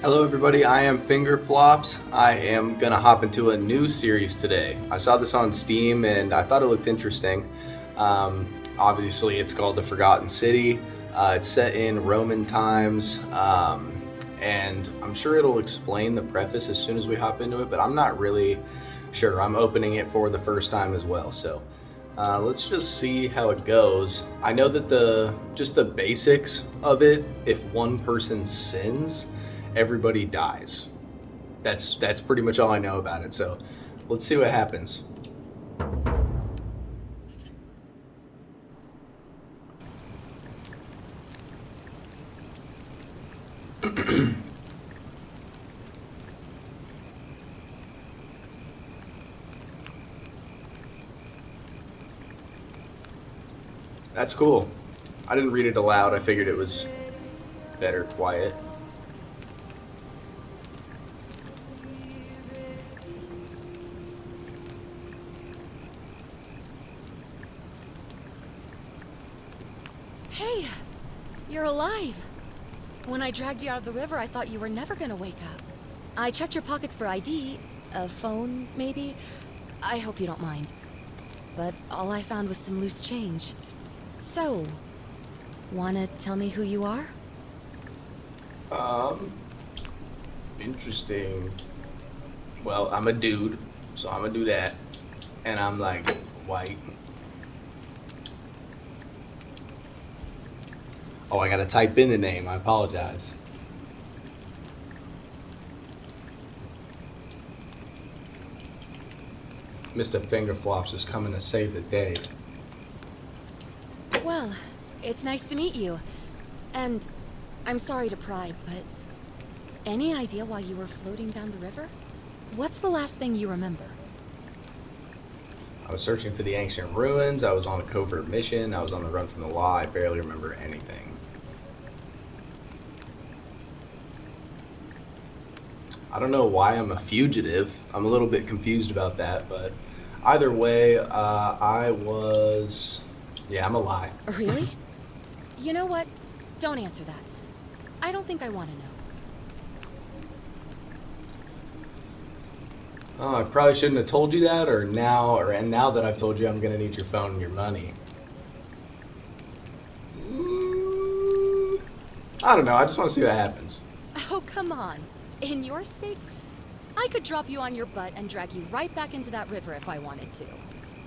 Hello, everybody. I am Fingerflops. I am going to hop into a new series today. I saw this on Steam and I thought it looked interesting. Obviously, it's called The Forgotten City. It's set in Roman times, and I'm sure it'll explain the preface as soon as we hop into it, but I'm not really sure. I'm opening it for the first time as well, so let's just see how it goes. I know that the basics of it, if one person sins, everybody dies. That's pretty much all I know about it. So let's see what happens. That's cool. I didn't read it aloud. I figured it was better quiet. Hey, you're alive. When I dragged you out of the river, I thought you were never gonna wake up. I checked your pockets for ID, a phone, maybe. I hope you don't mind. But all I found was some loose change. So, wanna tell me who you are? Um, Interesting. Well, I'm a dude, so I'm gonna do that. And I'm like white. Oh, I gotta type in the name. I apologize. Mr. Fingerflops is coming to save the day. Well, it's nice to meet you. And I'm sorry to pry, but any idea why you were floating down the river? What's the last thing you remember? I was searching for the ancient ruins. I was on a covert mission. I was on the run from the law. I barely remember anything. I don't know why I'm a fugitive. I'm a little bit confused about that, but either way, I was. Yeah, I'm a lie. Really? You know what? Don't answer that. I don't think I want to know. Oh, I probably shouldn't have told you that, and now that I've told you, I'm gonna need your phone and your money. I don't know. I just want to see what happens. Oh, come on. In your state, I could drop you on your butt and drag you right back into that river if I wanted to.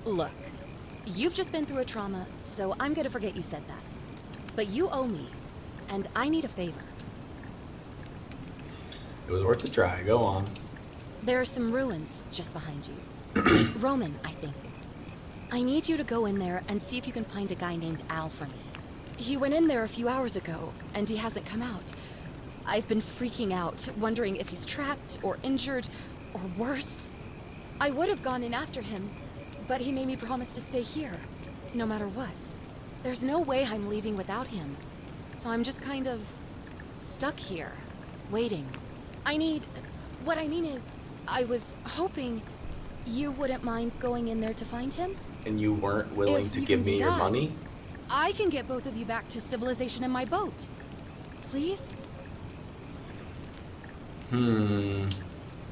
Look, you've just been through a trauma, so I'm gonna forget you said that. But you owe me, and I need a favor. It was worth a try. Go on. There are some ruins just behind you. Roman, I think. I need you to go in there and see if you can find a guy named Al for me. He went in there a few hours ago, and he hasn't come out. I've been freaking out, wondering if he's trapped or injured or worse. I would have gone in after him, but he made me promise to stay here, no matter what. There's no way I'm leaving without him, so I'm just kind of stuck here, waiting. What I mean is, I was hoping you wouldn't mind going in there to find him. And you weren't willing If to you give can me do your that, money? I can get both of you back to civilization in my boat. Please?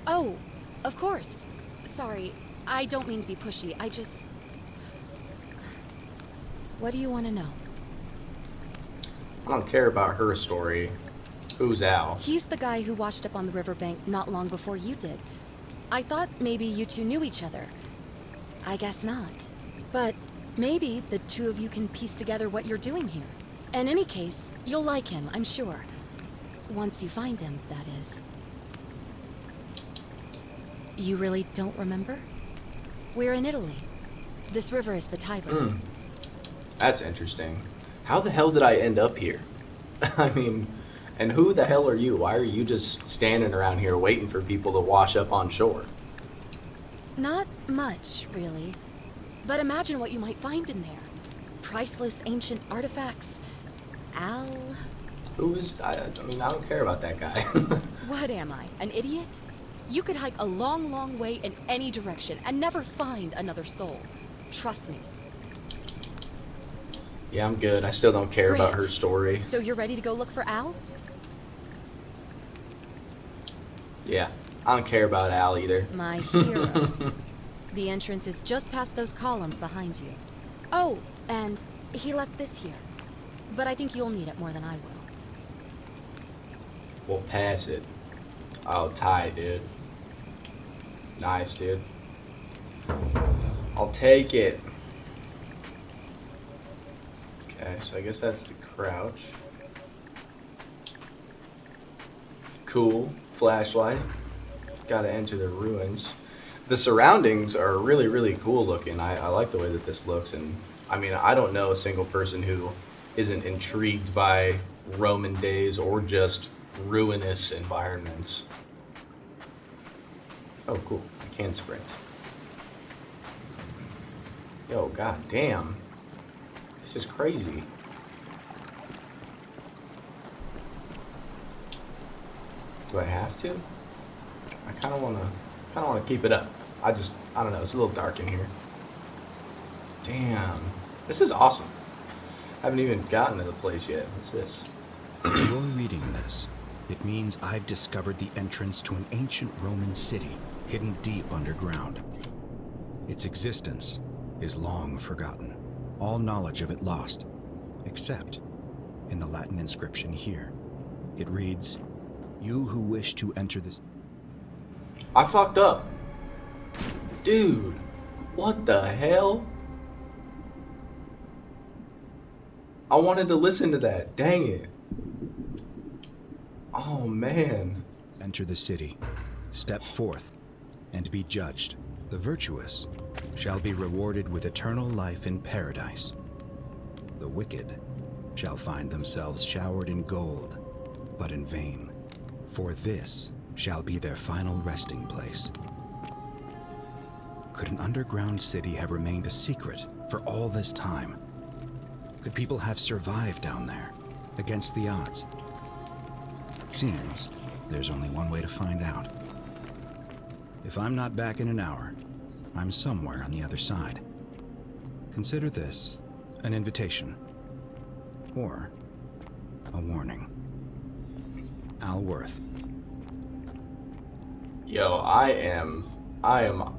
Oh, of course. Sorry, I don't mean to be pushy. What do you want to know? I don't care about her story. Who's Al? He's the guy who washed up on the riverbank not long before you did. I thought maybe you two knew each other. I guess not. But maybe the two of you can piece together what you're doing here. In any case, you'll like him, I'm sure. Once you find him, that is. You really don't remember? We're in Italy. This river is the Tiber. That's interesting. How the hell did I end up here? I mean, and who the hell are you? Why are you just standing around here waiting for people to wash up on shore? Not much, really. But imagine what you might find in there. Priceless ancient artifacts. Al... Who is... I mean, I don't care about that guy. What am I, an idiot? You could hike a long, long way in any direction and never find another soul. Trust me. Yeah, I'm good. I still don't care about Great. her story. So you're ready to go look for Al? Yeah, I don't care about Al either. My hero. The entrance is just past those columns behind you. Oh, and he left this here. But I think you'll need it more than I will. We'll pass it. Oh, tight, dude. Nice, dude. I'll take it. Okay, so I guess that's the crouch. Cool. Flashlight. Gotta enter the ruins. The surroundings are really, really cool looking. I like the way that this looks, and I mean, I don't know a single person who isn't intrigued by Roman days or just ruinous environments. Oh, cool. I can sprint. Yo, god damn. This is crazy. Do I have to? I kind of want to keep it up. I don't know. It's a little dark in here. Damn. This is awesome. I haven't even gotten to the place yet. What's this? If you're reading this, it means I've discovered the entrance to an ancient Roman city hidden deep underground. Its existence is long forgotten, all knowledge of it lost, except in the Latin inscription here. It reads, "You who wish to enter this..." I fucked up. Dude, what the hell? I wanted to listen to that. Dang it. Oh, man. Enter the city, step forth, and be judged. The virtuous shall be rewarded with eternal life in paradise. The wicked shall find themselves showered in gold, but in vain, for this shall be their final resting place. Could an underground city have remained a secret for all this time? Could people have survived down there, against the odds? It seems there's only one way to find out. If I'm not back in an hour, I'm somewhere on the other side. Consider this an invitation, or a warning. Al Worth. Yo, I am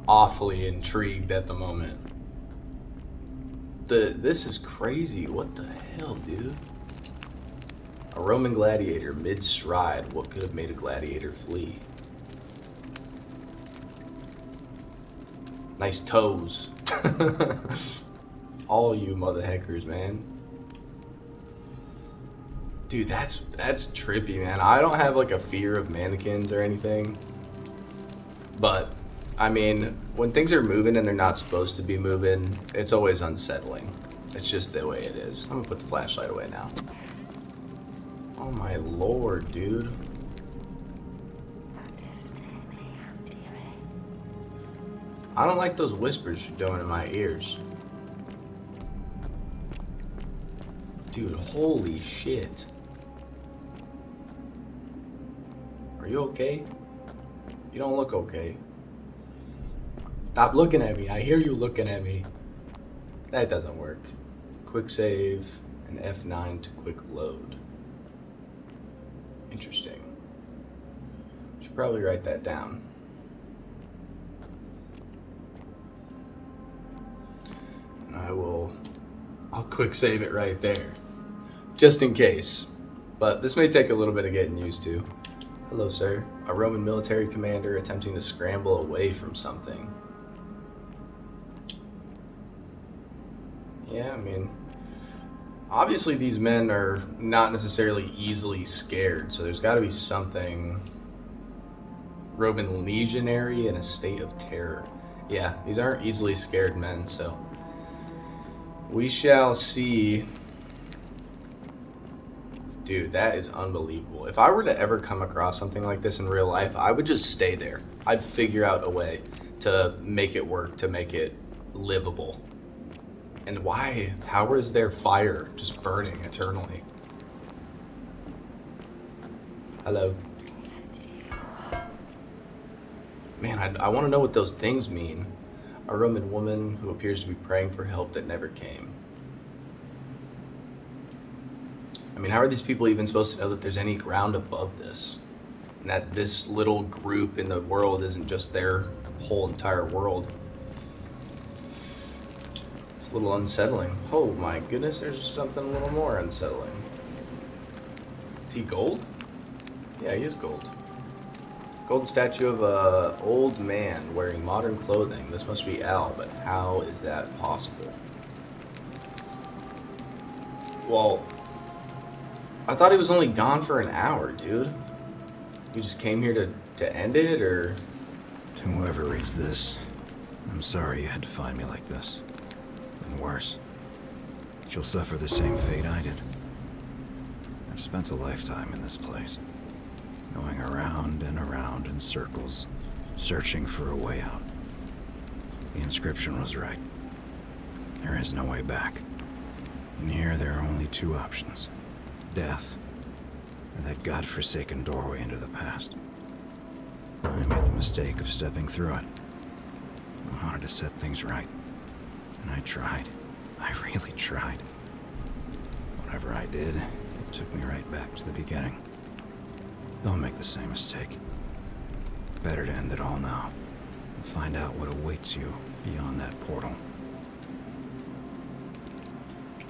awfully intrigued at the moment. This is crazy. What the hell, dude? A Roman gladiator mid-stride. What could have made a gladiator flee? Nice toes. All you mother heckers, man. Dude, that's trippy, man. I don't have like a fear of mannequins or anything. But, I mean, when things are moving and they're not supposed to be moving, it's always unsettling. It's just the way it is. I'm gonna put the flashlight away now. Oh my lord, dude. I don't like those whispers you're doing in my ears. Dude, holy shit. Are you okay? You don't look okay. Stop looking at me. I hear you looking at me. That doesn't work. Quick save and F9 to quick load. Interesting. Should probably write that down. And I'll quick save it right there. Just in case. But this may take a little bit of getting used to. Hello, sir. A Roman military commander attempting to scramble away from something. Yeah, I mean, obviously these men are not necessarily easily scared, so there's got to be something. Roman legionary in a state of terror. Yeah, these aren't easily scared men, so we shall see. Dude, that is unbelievable. If I were to ever come across something like this in real life, I would just stay there. I'd figure out a way to make it work, to make it livable. And why? How is there fire just burning eternally? Hello. Man, I want to know what those things mean. A Roman woman who appears to be praying for help that never came. I mean, how are these people even supposed to know that there's any ground above this? and that this little group in the world isn't just their whole entire world. It's a little unsettling. Oh my goodness, there's something a little more unsettling. Is he gold? Yeah, he is gold. Golden statue of a old man wearing modern clothing. This must be Al, but how is that possible? Well, I thought he was only gone for an hour, dude. You just came here to end it, or? To whoever reads this, I'm sorry you had to find me like this. And worse, that you'll suffer the same fate I did. I've spent a lifetime in this place, going around and around in circles, searching for a way out. The inscription was right. There is no way back. In here, there are only two options: death, or that godforsaken doorway into the past. I made the mistake of stepping through it. I wanted to set things right, and I tried. I really tried. Whatever I did, it took me right back to the beginning. Don't make the same mistake. Better to end it all now, and find out what awaits you beyond that portal.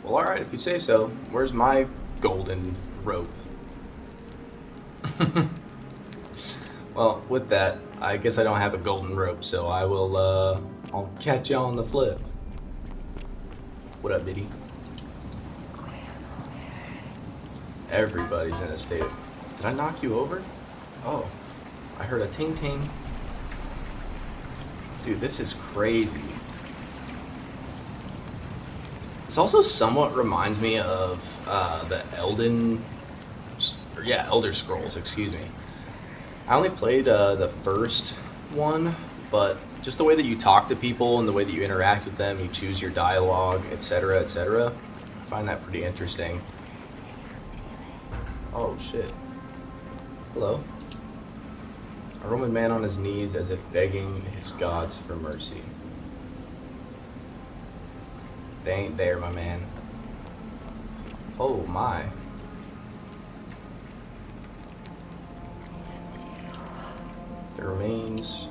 Well, alright, if you say so. Where's my golden rope? Well, with that, I guess I don't have a golden rope, so I will, I'll catch you on the flip. What up, Biddy? Everybody's in a state of... Did I knock you over? Oh, I heard a ting-ting. Dude, this is crazy. This also somewhat reminds me of the Elder Scrolls, excuse me. I only played the first one, but just the way that you talk to people and the way that you interact with them, you choose your dialogue, etc., etc. I find that pretty interesting. Oh, shit. Hello. A Roman man on his knees as if begging his gods for mercy. They ain't there, my man. Oh, my. The remains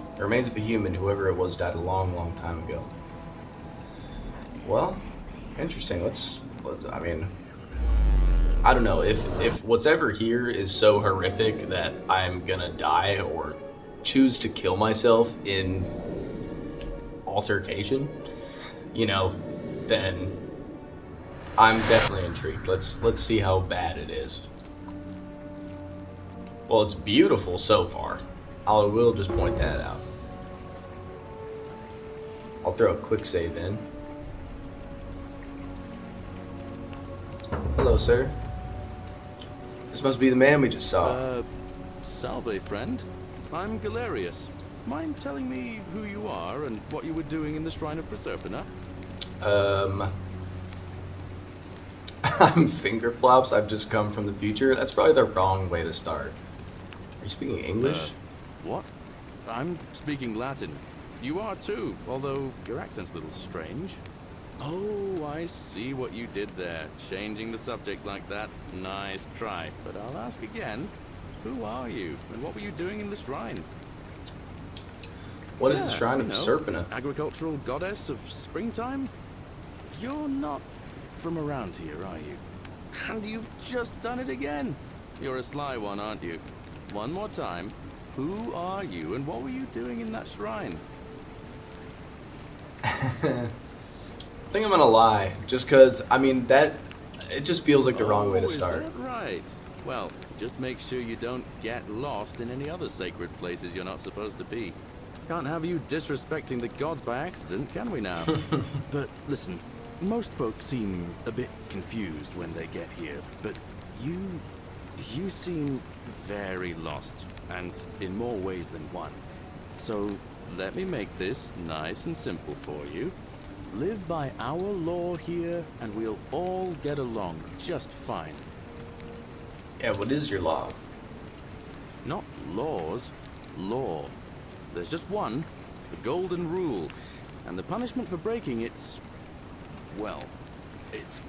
of a human, whoever it was, died a long, long time ago. Well, interesting. I mean, I don't know if what's ever here is so horrific that I'm gonna die or choose to kill myself in altercation, then I'm definitely intrigued. Let's see how bad it is. Well, it's beautiful so far. I will just point that out. I'll throw a quick save in. Hello, sir. This must be the man we just saw. Salve, friend. I'm Galerius. Mind telling me who you are and what you were doing in the Shrine of Proserpina? I'm Fingerflops. I've just come from the future. That's probably the wrong way to start. Are you speaking English? What? I'm speaking Latin. You are too, although your accent's a little strange. Oh, I see what you did there. Changing the subject like that. Nice try. But I'll ask again. Who are you, and what were you doing in the shrine? What is the Shrine of Proserpina? Agricultural goddess of springtime? You're not from around here, are you? And you've just done it again. You're a sly one, aren't you? One more time. Who are you, and what were you doing in that shrine? I think I'm gonna lie, just because, it just feels like the wrong way to start. Is that right? Well, just make sure you don't get lost in any other sacred places you're not supposed to be. Can't have you disrespecting the gods by accident, can we now? But listen, most folks seem a bit confused when they get here, but you seem very lost, and in more ways than one. So let me make this nice and simple for you. Live by our law here, and we'll all get along just fine. Yeah, what is your law? Not laws, law. There's just one, the golden rule, and the punishment for breaking it's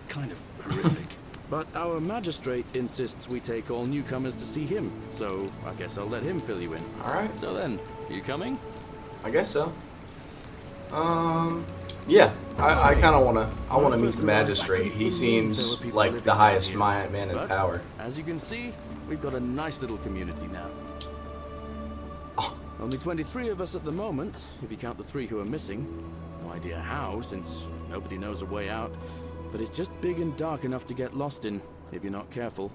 kind of horrific. But our magistrate insists we take all newcomers to see him, so I guess I'll let him fill you in. Alright, So then, you coming? I guess so. Yeah, I kind of wanna meet the magistrate. He seems like the highest man in But, power. as you can see, we've got a nice little community now. Oh. Only 23 of us at the moment, if you count the 3 who are missing. No idea how, since nobody knows a way out. But it's just big and dark enough to get lost in, if you're not careful.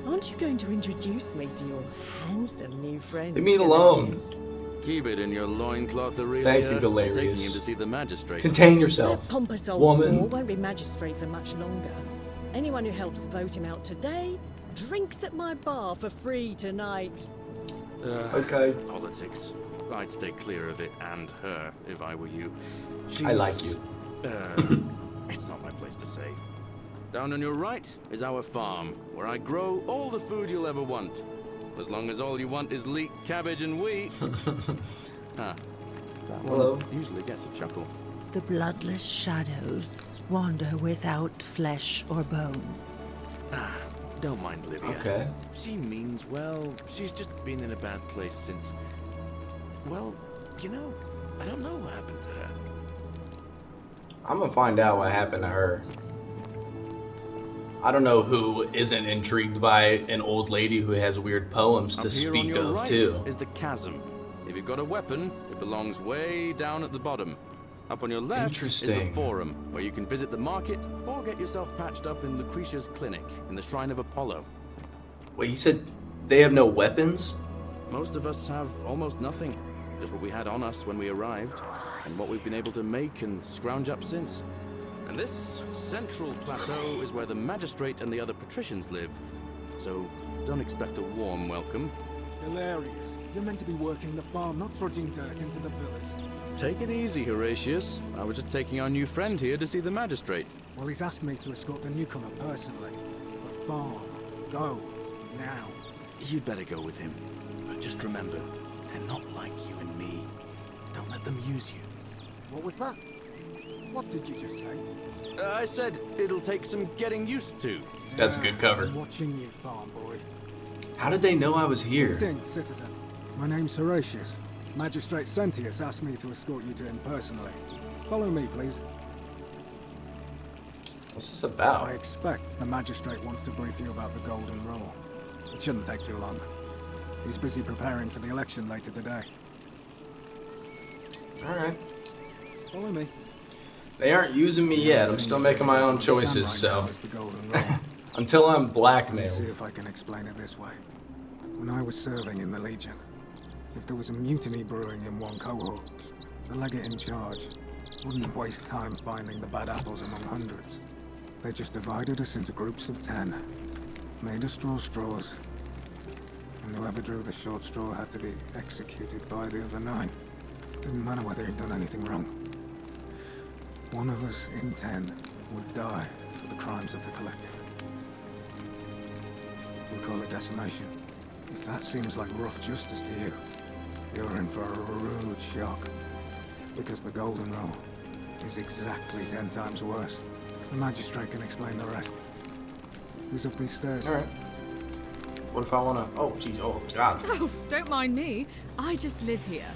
Aren't you going to introduce me to your handsome new friend? Leave me alone. Galerius? Keep it in your loincloth, Aurelia. Thank you, I'm Galerius. taking him to see the magistrate. Contain That yourself, pompous old woman. boar won't be magistrate for much longer. Anyone who helps vote him out today drinks at my bar for free tonight. Okay. Politics. I'd stay clear of it and her if I were you. I like you. It's not my place to say. Down on your right is our farm, where I grow all the food you'll ever want. As long as all you want is leek, cabbage, and wheat. That Hello. one usually gets a chuckle. The bloodless shadows wander without flesh or bone. Don't mind Livia. Okay. She means well. She's just been in a bad place since... Well, you know, I don't know what happened to her. I'm gonna find out what happened to her. I don't know who isn't intrigued by an old lady who has weird poems to Up here on speak your of right too. is the chasm. If you've got a weapon, it belongs way down at the bottom. Up on your left is the Interesting. forum, where you can visit the market or get yourself patched up in Lucretia's clinic in the Shrine of Apollo. Wait, you said they have no weapons? Most of us have almost nothing, just what we had on us when we arrived, and what we've been able to make and scrounge up since. And this central plateau is where the magistrate and the other patricians live, so don't expect a warm welcome. Hilarious. You're meant to be working the farm, not trudging dirt into the villas. Take it easy, Horatius. I was just taking our new friend here to see the magistrate. Well, he's asked me to escort the newcomer personally. The farm. Go. Now. You'd better go with him. But just remember, they're not like you and me. Don't let them use you. What was that? What did you just say? I said it'll take some getting used to. That's a good cover. I'm watching you, farm boy. How did they know I was here? Greetings, citizen. My name's Horatius. Magistrate Sentius asked me to escort you to him personally. Follow me, please. What's this about? I expect the magistrate wants to brief you about the Golden Rule. It shouldn't take too long. He's busy preparing for the election later today. Alright. Follow me. They aren't using me yet. I'm still making my own choices, so until I'm Let me see blackmailed. if I can explain it this way. When I was serving in the Legion, if there was a mutiny brewing in one cohort, the legate in charge wouldn't waste time finding the bad apples among hundreds. They just divided us into groups of 10, made us draw straws, and whoever drew the short straw had to be executed by the other 9. Didn't matter whether he'd done anything wrong. One of us in 10 would die for the crimes of the collective. We call it decimation. If that seems like rough justice to you, you're in for a rude shock. Because the Golden Rule is exactly 10 times worse. The magistrate can explain the rest. He's up these stairs. Alright. What if I wanna... Oh, jeez. Oh, God. Oh, don't mind me. I just live here.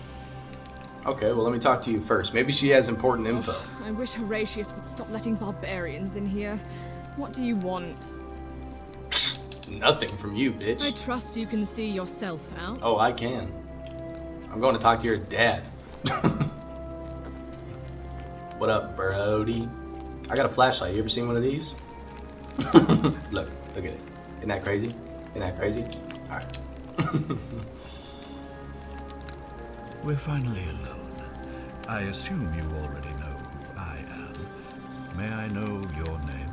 Okay, well, let me talk to you first. Maybe she has important info. I wish Horatius would stop letting barbarians in here. What do you want? Nothing from you, I bitch. trust you can see yourself out. Oh, I can. I'm going to talk to your dad. What up, Brody? I got a flashlight. You ever seen one of these? Look at it. Isn't that crazy? Isn't that crazy? Alright. We're finally alone. I assume you already know who I am. May I know your name?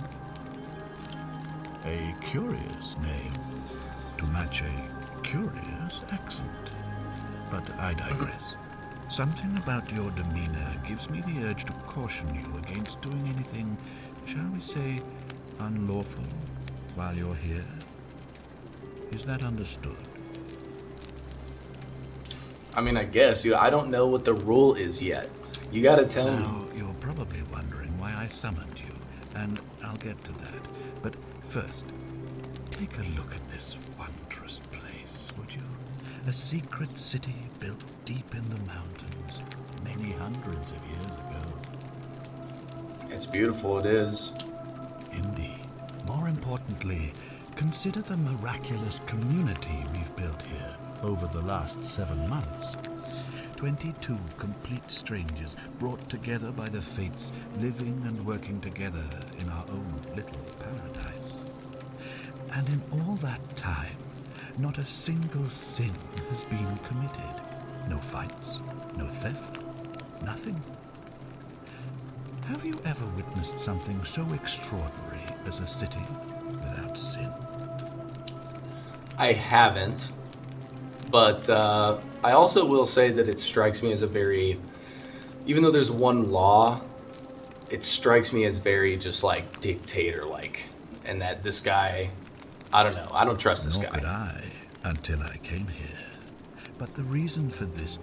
A curious name to match a curious accent. But I digress. Something about your demeanor gives me the urge to caution you against doing anything, shall we say, unlawful while you're here. Is that understood? I mean, I guess, dude. I don't know what the rule is yet. You gotta tell me. Now, you're probably wondering why I summoned you. and I'll get to that. But first, take a look at this wondrous place, would you? A secret city built deep in the mountains many hundreds of years ago. It's beautiful, it is. Indeed. More importantly, consider the miraculous community we've built here over the last 7 months. 22 complete strangers brought together by the fates, living and working together in our own little paradise. And in all that time, not a single sin has been committed. No fights, no theft, nothing. Have you ever witnessed something so extraordinary as a city without sin? I haven't, but I also will say that it strikes me as a very, even though there's one law, it strikes me as very just like dictator-like, and that this guy, I don't know, I don't trust this Nor guy. could I, until I came here. But the reason for this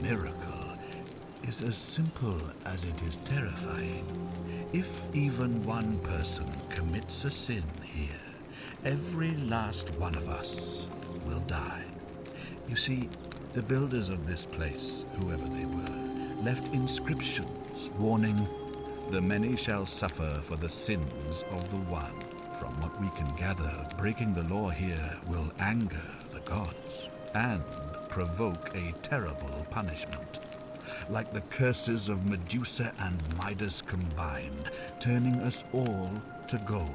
miracle is as simple as it is terrifying. If even one person commits a sin here, every last one of us will die. You see, the builders of this place, whoever they were, left inscriptions warning, "The many shall suffer for the sins of the one." From what we can gather, breaking the law here will anger the gods and provoke a terrible punishment. Like the curses of Medusa and Midas combined, turning us all to gold.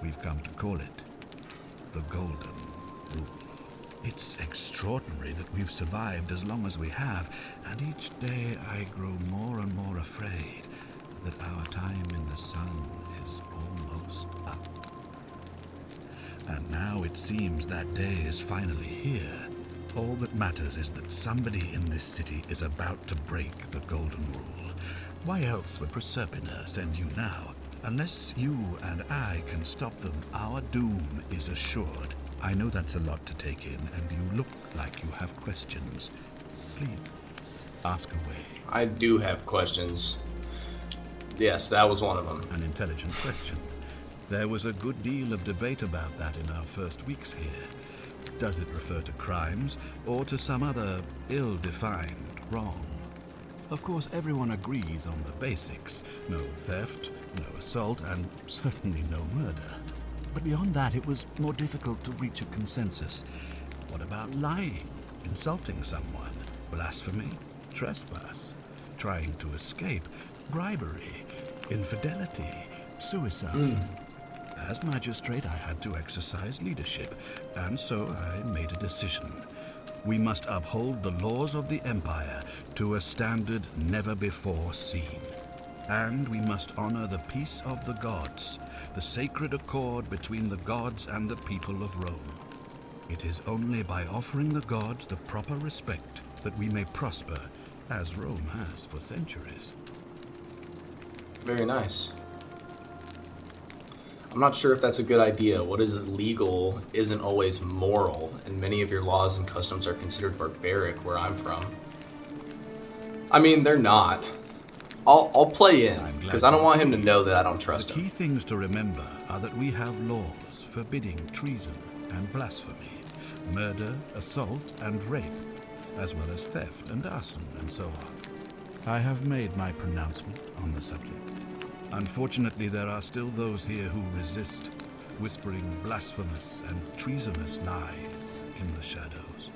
We've come to call it the Golden Rule. It's extraordinary that we've survived as long as we have, and each day I grow more and more afraid that our time in the sun is almost up. And now it seems that day is finally here. All that matters is that somebody in this city is about to break the Golden Rule. Why else would Proserpina send you now? Unless you and I can stop them, our doom is assured. I know that's a lot to take in, and you look like you have questions. Please, ask away. I do have questions. Yes, that was one of them. An intelligent question. There was a good deal of debate about that in our first weeks here. Does it refer to crimes or to some other ill-defined wrong? Of course, everyone agrees on the basics. No theft, no assault, and certainly no murder. But beyond that, it was more difficult to reach a consensus. What about lying, insulting someone, blasphemy, trespass, trying to escape, bribery, infidelity, suicide? As magistrate, I had to exercise leadership, and so I made a decision. We must uphold the laws of the Empire to a standard never before seen. And we must honor the peace of the gods, the sacred accord between the gods and the people of Rome. It is only by offering the gods the proper respect that we may prosper, as Rome has for centuries. Very nice. I'm not sure if that's a good idea. What is legal isn't always moral, and many of your laws and customs are considered barbaric where I'm from. I mean, they're not. I'll play in, because I don't want him to know that I don't trust The him. key things to remember are that we have laws forbidding treason and blasphemy, murder, assault, and rape, as well as theft and arson and so on. I have made my pronouncement on the subject. Unfortunately, there are still those here who resist, whispering blasphemous and treasonous lies in the shadows.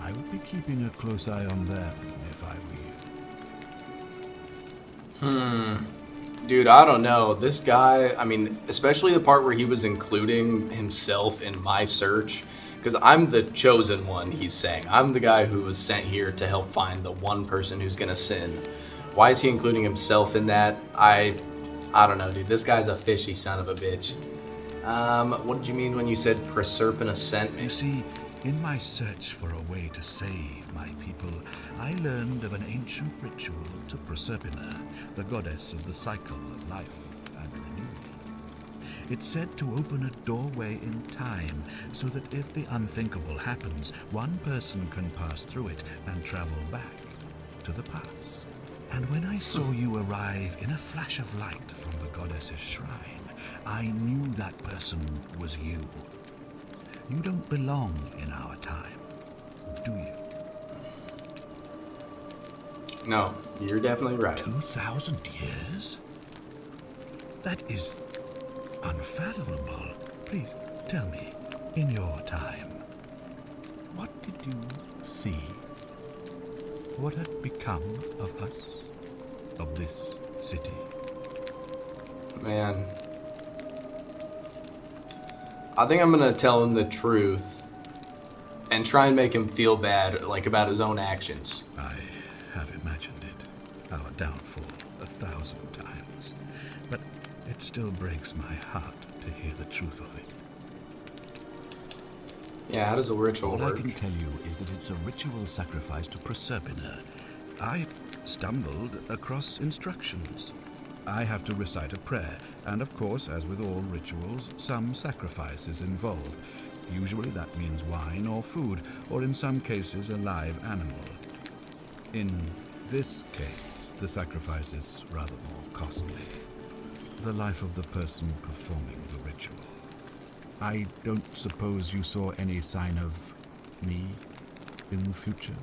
I would be keeping a close eye on them if I were you. Dude, I don't know. This guy, I mean, especially the part where he was including himself in my search, because I'm the chosen one, he's saying. I'm the guy who was sent here to help find the one person who's going to sin. Why is he including himself in that? I don't know, dude. This guy's a fishy son of a bitch. What did you mean when you said Proserpina sent me? You see, in my search for a way to save my people, I learned of an ancient ritual to Proserpina, the goddess of the cycle of life and renewal. It's said to open a doorway in time, so that if the unthinkable happens, one person can pass through it and travel back to the past. And when I saw you arrive in a flash of light from the goddess's shrine, I knew that person was you. You don't belong in our time, do you? No, you're definitely right. 2,000 years? That is unfathomable. Please, tell me, in your time, what did you see? What had become of us? Of this city? Man. I think I'm gonna tell him the truth and try and make him feel bad, like, about his own actions. I have imagined it, our downfall, 1,000 times. But it still breaks my heart to hear the truth of it. Yeah, how does the ritual All work? I can tell you is that it's a ritual sacrifice to Proserpina. I stumbled across instructions. I have to recite a prayer, and of course, as with all rituals, some sacrifice is involved. Usually that means wine or food, or in some cases a live animal. In this case, the sacrifice is rather more costly. The life of the person performing the ritual. I don't suppose you saw any sign of me in the future?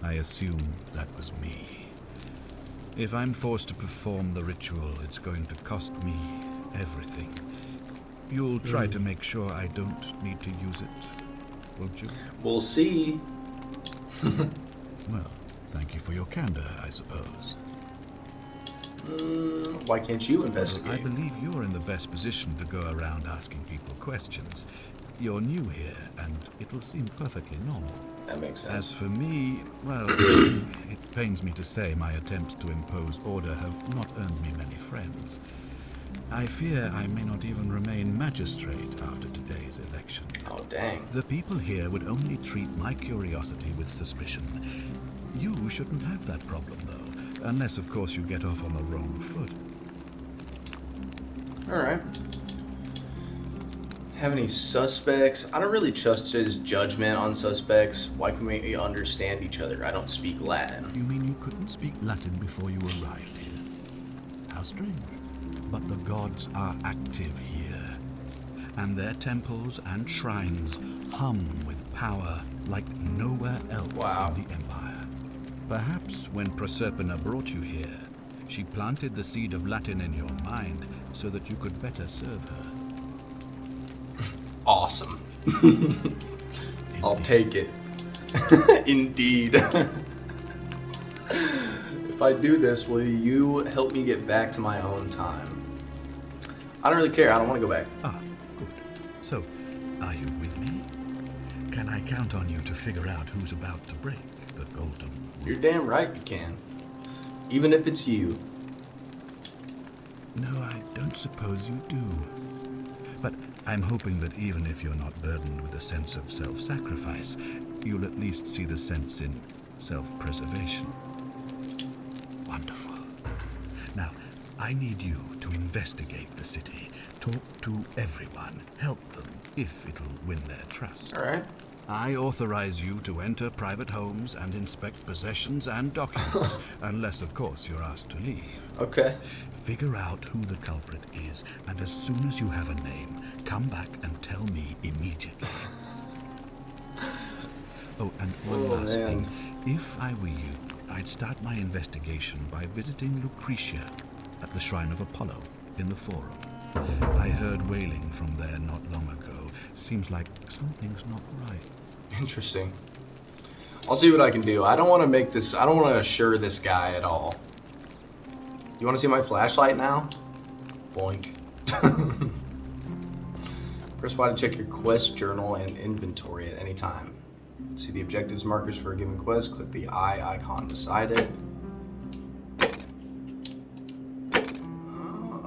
I assume that was me. If I'm forced to perform the ritual, it's going to cost me everything. You'll try to make sure I don't need to use it, won't you? We'll see. Well, thank you for your candor, I suppose. Why can't you I investigate? believe you're in the best position to go around asking people questions. You're new here, and it'll seem perfectly normal. That makes sense. As for me, well, it pains me to say my attempts to impose order have not earned me many friends. I fear I may not even remain magistrate after today's election. Oh, dang. The people here would only treat my curiosity with suspicion. You shouldn't have that problem, though, unless, of course, you get off on the wrong foot. Alright. Have any suspects? I don't really trust his judgment on suspects. Why can we understand each other? I don't speak Latin. You mean you couldn't speak Latin before you arrived here? How strange. But the gods are active here, and their temples and shrines hum with power like nowhere else in the Empire. Perhaps when Proserpina brought you here, she planted the seed of Latin in your mind so that you could better serve her. Awesome. I'll take it. Indeed. If I do this, will you help me get back to my own time? I don't really care. I don't want to go back. Ah, good. So, are you with me? Can I count on you to figure out who's about to break the golden rule? You're damn right you can. Even if it's you. No, I don't suppose you do. But I'm hoping that even if you're not burdened with a sense of self-sacrifice, you'll at least see the sense in self-preservation. Wonderful. Now, I need you to investigate the city, talk to everyone, help them, if it'll win their trust. All right. I authorize you to enter private homes and inspect possessions and documents, unless, of course, you're asked to leave. Okay. Figure out who the culprit is, and as soon as you have a name, come back and tell me immediately. Oh, and one last thing. If I were you, I'd start my investigation by visiting Lucretia at the Shrine of Apollo in the Forum. I heard wailing from there not long ago. Seems like something's not right. Interesting. I'll see what I can do. I don't want to make this, I don't want to assure this guy at all. You want to see my flashlight now? Boink. Press Y to check your quest journal and inventory at any time. See the objectives markers for a given quest. Click the eye icon beside it.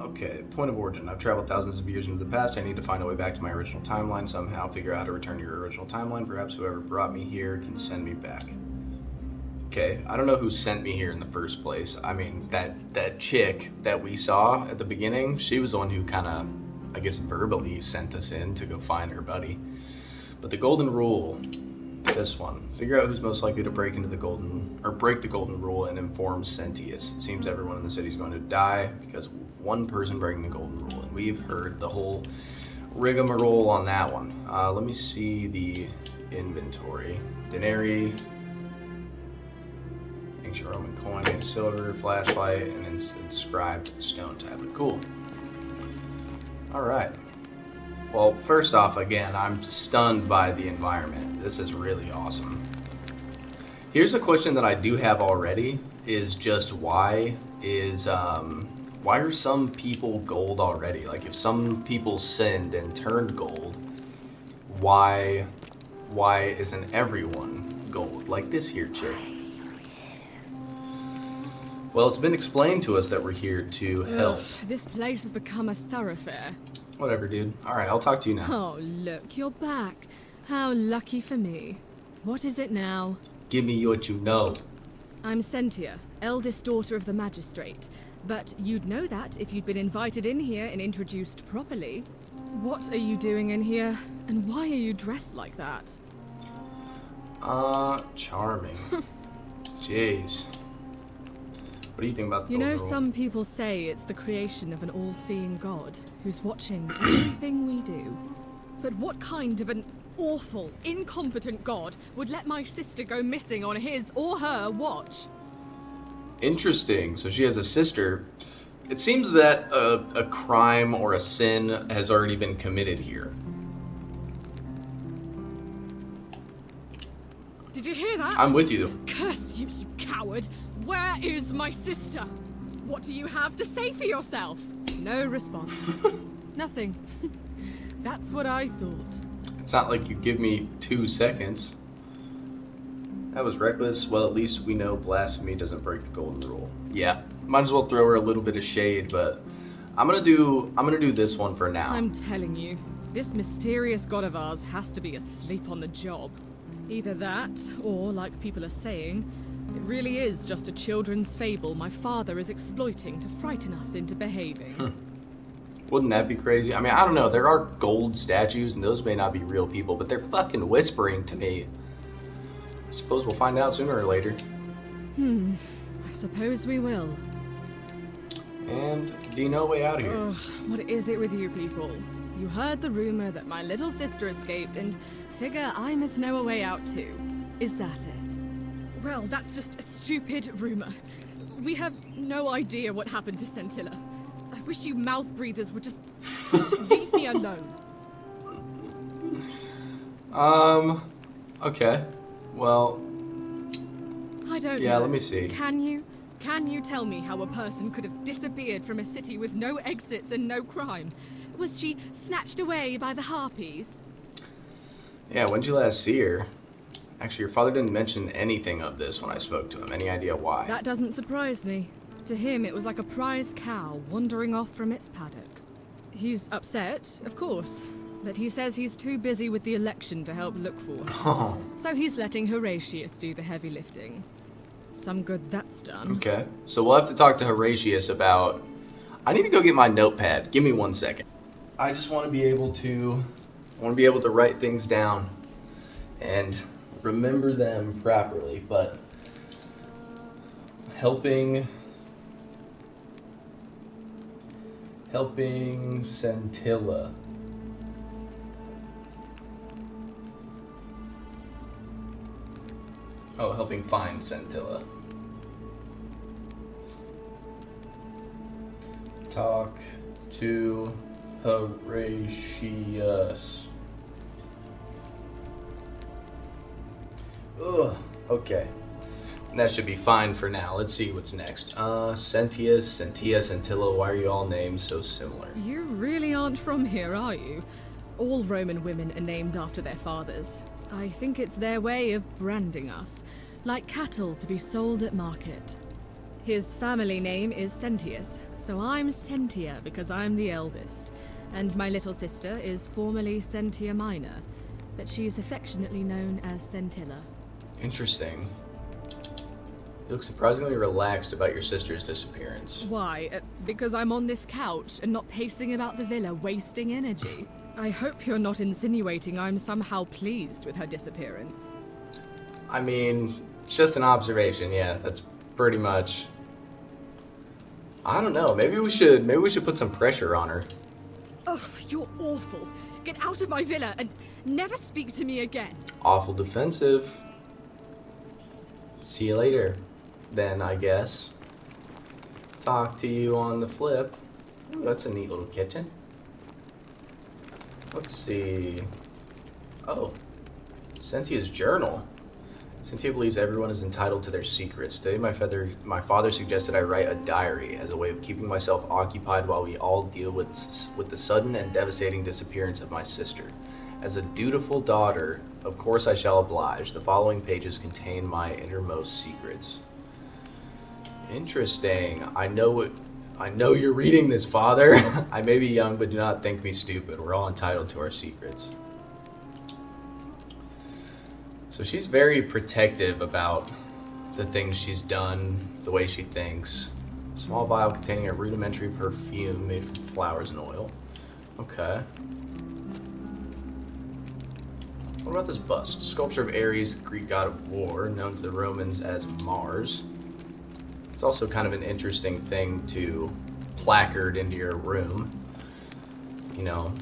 Okay, point of origin. I've traveled thousands of years into the past. I need to find a way back to my original timeline somehow. Figure out how to return to your original timeline. Perhaps whoever brought me here can send me back. Okay, I don't know who sent me here in the first place. I mean, that chick that we saw at the beginning, she was the one who kind of, I guess, verbally sent us in to go find her buddy. But the golden rule, the this one. Figure out who's most likely to break the golden rule and inform Sentius. It seems everyone in the city is going to die because of one person breaking the golden rule, and we've heard the whole rigmarole on that one. Let me see the inventory. Denarii, ancient Roman coin, and silver, flashlight, and then inscribed stone tablet. Cool. All right. Well, first off, again, I'm stunned by the environment. This is really awesome. Here's a question that I do have already, is just why are some people gold already? Like, if some people sinned and turned gold, why isn't everyone gold? Like this here chick. Well, it's been explained to us that we're here to help. This place has become a thoroughfare. Whatever, dude. Alright, I'll talk to you now. Oh, look, you're back. How lucky for me. What is it now? Give me what you know. I'm Sentia, eldest daughter of the magistrate. But you'd know that if you'd been invited in here and introduced properly. What are you doing in here? And why are you dressed like that? Charming. Jeez. What do you think about the You know, golden rule? some people say it's the creation of an all-seeing God who's watching everything we do. But what kind of an awful, incompetent God would let my sister go missing on his or her watch? Interesting. So she has a sister. It seems that a crime or a sin has already been committed here. Did you hear that? I'm with you. Curse you, you coward! Where is my sister? What do you have to say for yourself? No response. Nothing. That's what I thought. It's not like you give me 2 seconds. That was reckless. Well, at least we know blasphemy doesn't break the golden rule. Yeah, might as well throw her a little bit of shade, but I'm gonna do this one for now. I'm telling you, this mysterious god of ours has to be asleep on the job. Either that, or like people are saying, it really is just a children's fable my father is exploiting to frighten us into behaving. Wouldn't that be crazy? I mean, I don't know. There are gold statues, and those may not be real people, but they're fucking whispering to me. I suppose we'll find out sooner or later. I suppose we will. And do you know a way out of here? Ugh, what is it with you people? You heard the rumor that my little sister escaped and figure I must know a way out too. Is that it? Well, that's just a stupid rumor. We have no idea what happened to Scintilla. I wish you mouth breathers would just leave me alone. Okay. Well, I don't know. yeah, let me see. Can you tell me how a person could have disappeared from a city with no exits and no crime? Was she snatched away by the harpies? Yeah, when'd you last see her? Actually, your father didn't mention anything of this when I spoke to him. Any idea why? That doesn't surprise me. To him, it was like a prize cow wandering off from its paddock. He's upset, of course, but he says he's too busy with the election to help look for her. Oh, So he's letting Horatius do the heavy lifting. Some good that's done. okay. So we'll have to talk to Horatius about... I need to go get my notepad. Give me 1 second. I just want to be able to... write things down and remember them properly, but helping Scintilla. Oh, helping find Scintilla. Talk to Horatius. Ugh, okay. That should be fine for now. Let's see what's next. Sentius, Sentia, Scintilla, why are you all named so similar? You really aren't from here, are you? All Roman women are named after their fathers. I think it's their way of branding us, like cattle to be sold at market. His family name is Sentius, so I'm Sentia because I'm the eldest. And my little sister is formerly Sentia Minor, but she's affectionately known as Scintilla. Interesting. You look surprisingly relaxed about your sister's disappearance. Why? Because I'm on this couch and not pacing about the villa, wasting energy. I hope you're not insinuating I'm somehow pleased with her disappearance. I mean, it's just an observation. Yeah, that's pretty much. I don't know. Maybe we should put some pressure on her. Ugh, you're awful. Get out of my villa and never speak to me again. Awful defensive. See you later, then, I guess. Talk to you on the flip. Ooh, that's a neat little kitchen. Let's see. Oh, Cynthia's journal. Cynthia believes everyone is entitled to their secrets. Today, my father suggested I write a diary as a way of keeping myself occupied while we all deal with the sudden and devastating disappearance of my sister. As a dutiful daughter, of course I shall oblige. The following pages contain my innermost secrets. Interesting. I know you're reading this, Father. I may be young, but do not think me stupid. We're all entitled to our secrets. So she's very protective about the things she's done, the way she thinks. A small vial containing a rudimentary perfume made from flowers and oil. Okay. What about this bust? Sculpture of Ares, the Greek god of war, known to the Romans as Mars. It's also kind of an interesting thing to placard into your room. You know.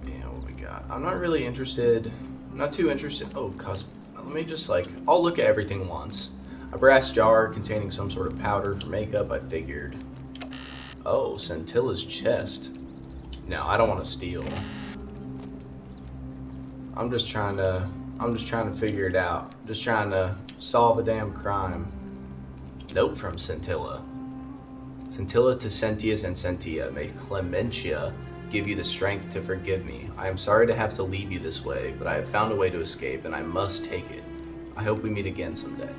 Yeah, what we got? I'm not really interested. I'm not too interested. Oh, let me just I'll look at everything once. A brass jar containing some sort of powder for makeup, I figured. Oh, Scintilla's chest. No, I don't want to steal. I'm just trying to figure it out. Just trying to solve a damn crime. Note from Scintilla. Scintilla to Sentius and Sentia. May Clementia give you the strength to forgive me. I am sorry to have to leave you this way, but I have found a way to escape, and I must take it. I hope we meet again someday.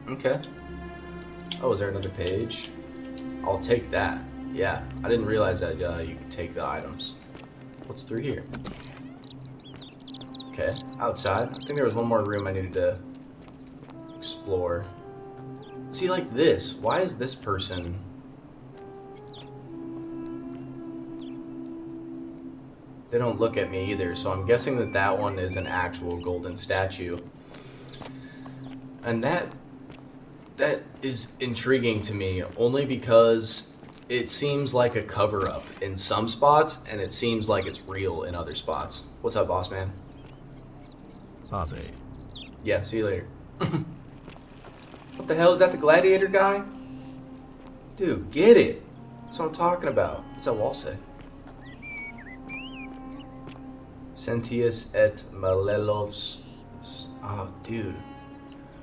Okay. Oh, is there another page? I'll take that. Yeah, I didn't realize that you could take the items. What's through here? Okay, outside. I think there was one more room I needed to explore. See, like this. Why is this person... They don't look at me either, so I'm guessing that that one is an actual golden statue. And that is intriguing to me, only because it seems like a cover-up in some spots, and it seems like it's real in other spots. What's up, boss man? Are they? Yeah, see you later. What the hell, is that the gladiator guy? Dude, get it! That's what I'm talking about. What's that wall say? Sentius et Malelovs. Oh, dude.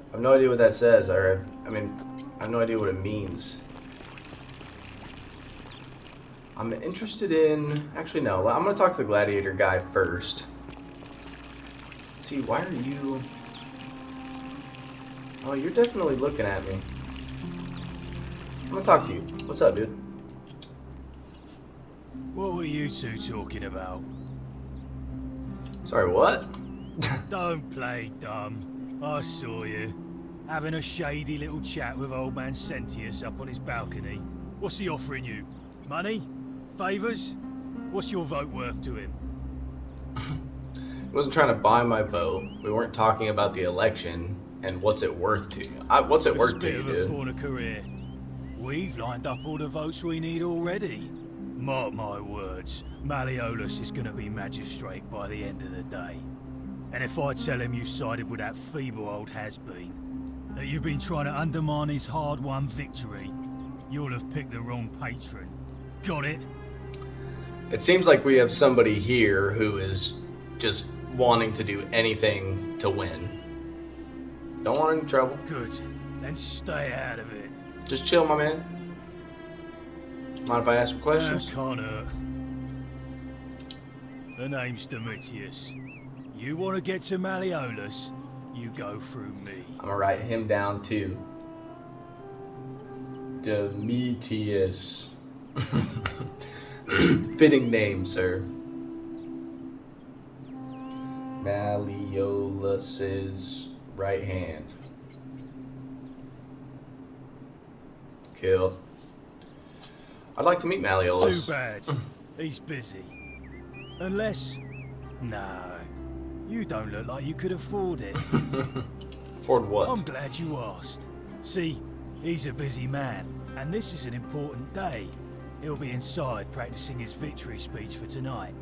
I have no idea what that says. I have no idea what it means. I'm interested in... Actually, no. I'm going to talk to the gladiator guy first. See, why are you... Oh, you're definitely looking at me. I'm going to talk to you. What's up, dude? What were you two talking about? Sorry, what? Don't play dumb. I saw you. Having a shady little chat with old man Sentius up on his balcony. What's he offering you? Money? Favours? What's your vote worth to him? He wasn't trying to buy my vote. We weren't talking about the election and what's it worth to you. What's it worth to you, dude? For a career. We've lined up all the votes we need already. Mark my words, Malleolus is going to be magistrate by the end of the day. And if I tell him you sided with that feeble old has-been, that you've been trying to undermine his hard-won victory, you'll have picked the wrong patron. Got it? It seems like we have somebody here who is just wanting to do anything to win. Don't want any trouble. Good. Then stay out of it. Just chill, my man. Mind if I ask some questions? Can't hurt. The name's Domitius. You want to get to Malleolus, you go through me. I'm gonna write him down too. Domitius. Fitting name, sir. Malleolus's right hand. Kill. I'd like to meet Malleolus. Too bad. He's busy. Unless... No. You don't look like you could afford it. Afford what? I'm glad you asked. See, he's a busy man, and this is an important day. He'll be inside practicing his victory speech for tonight.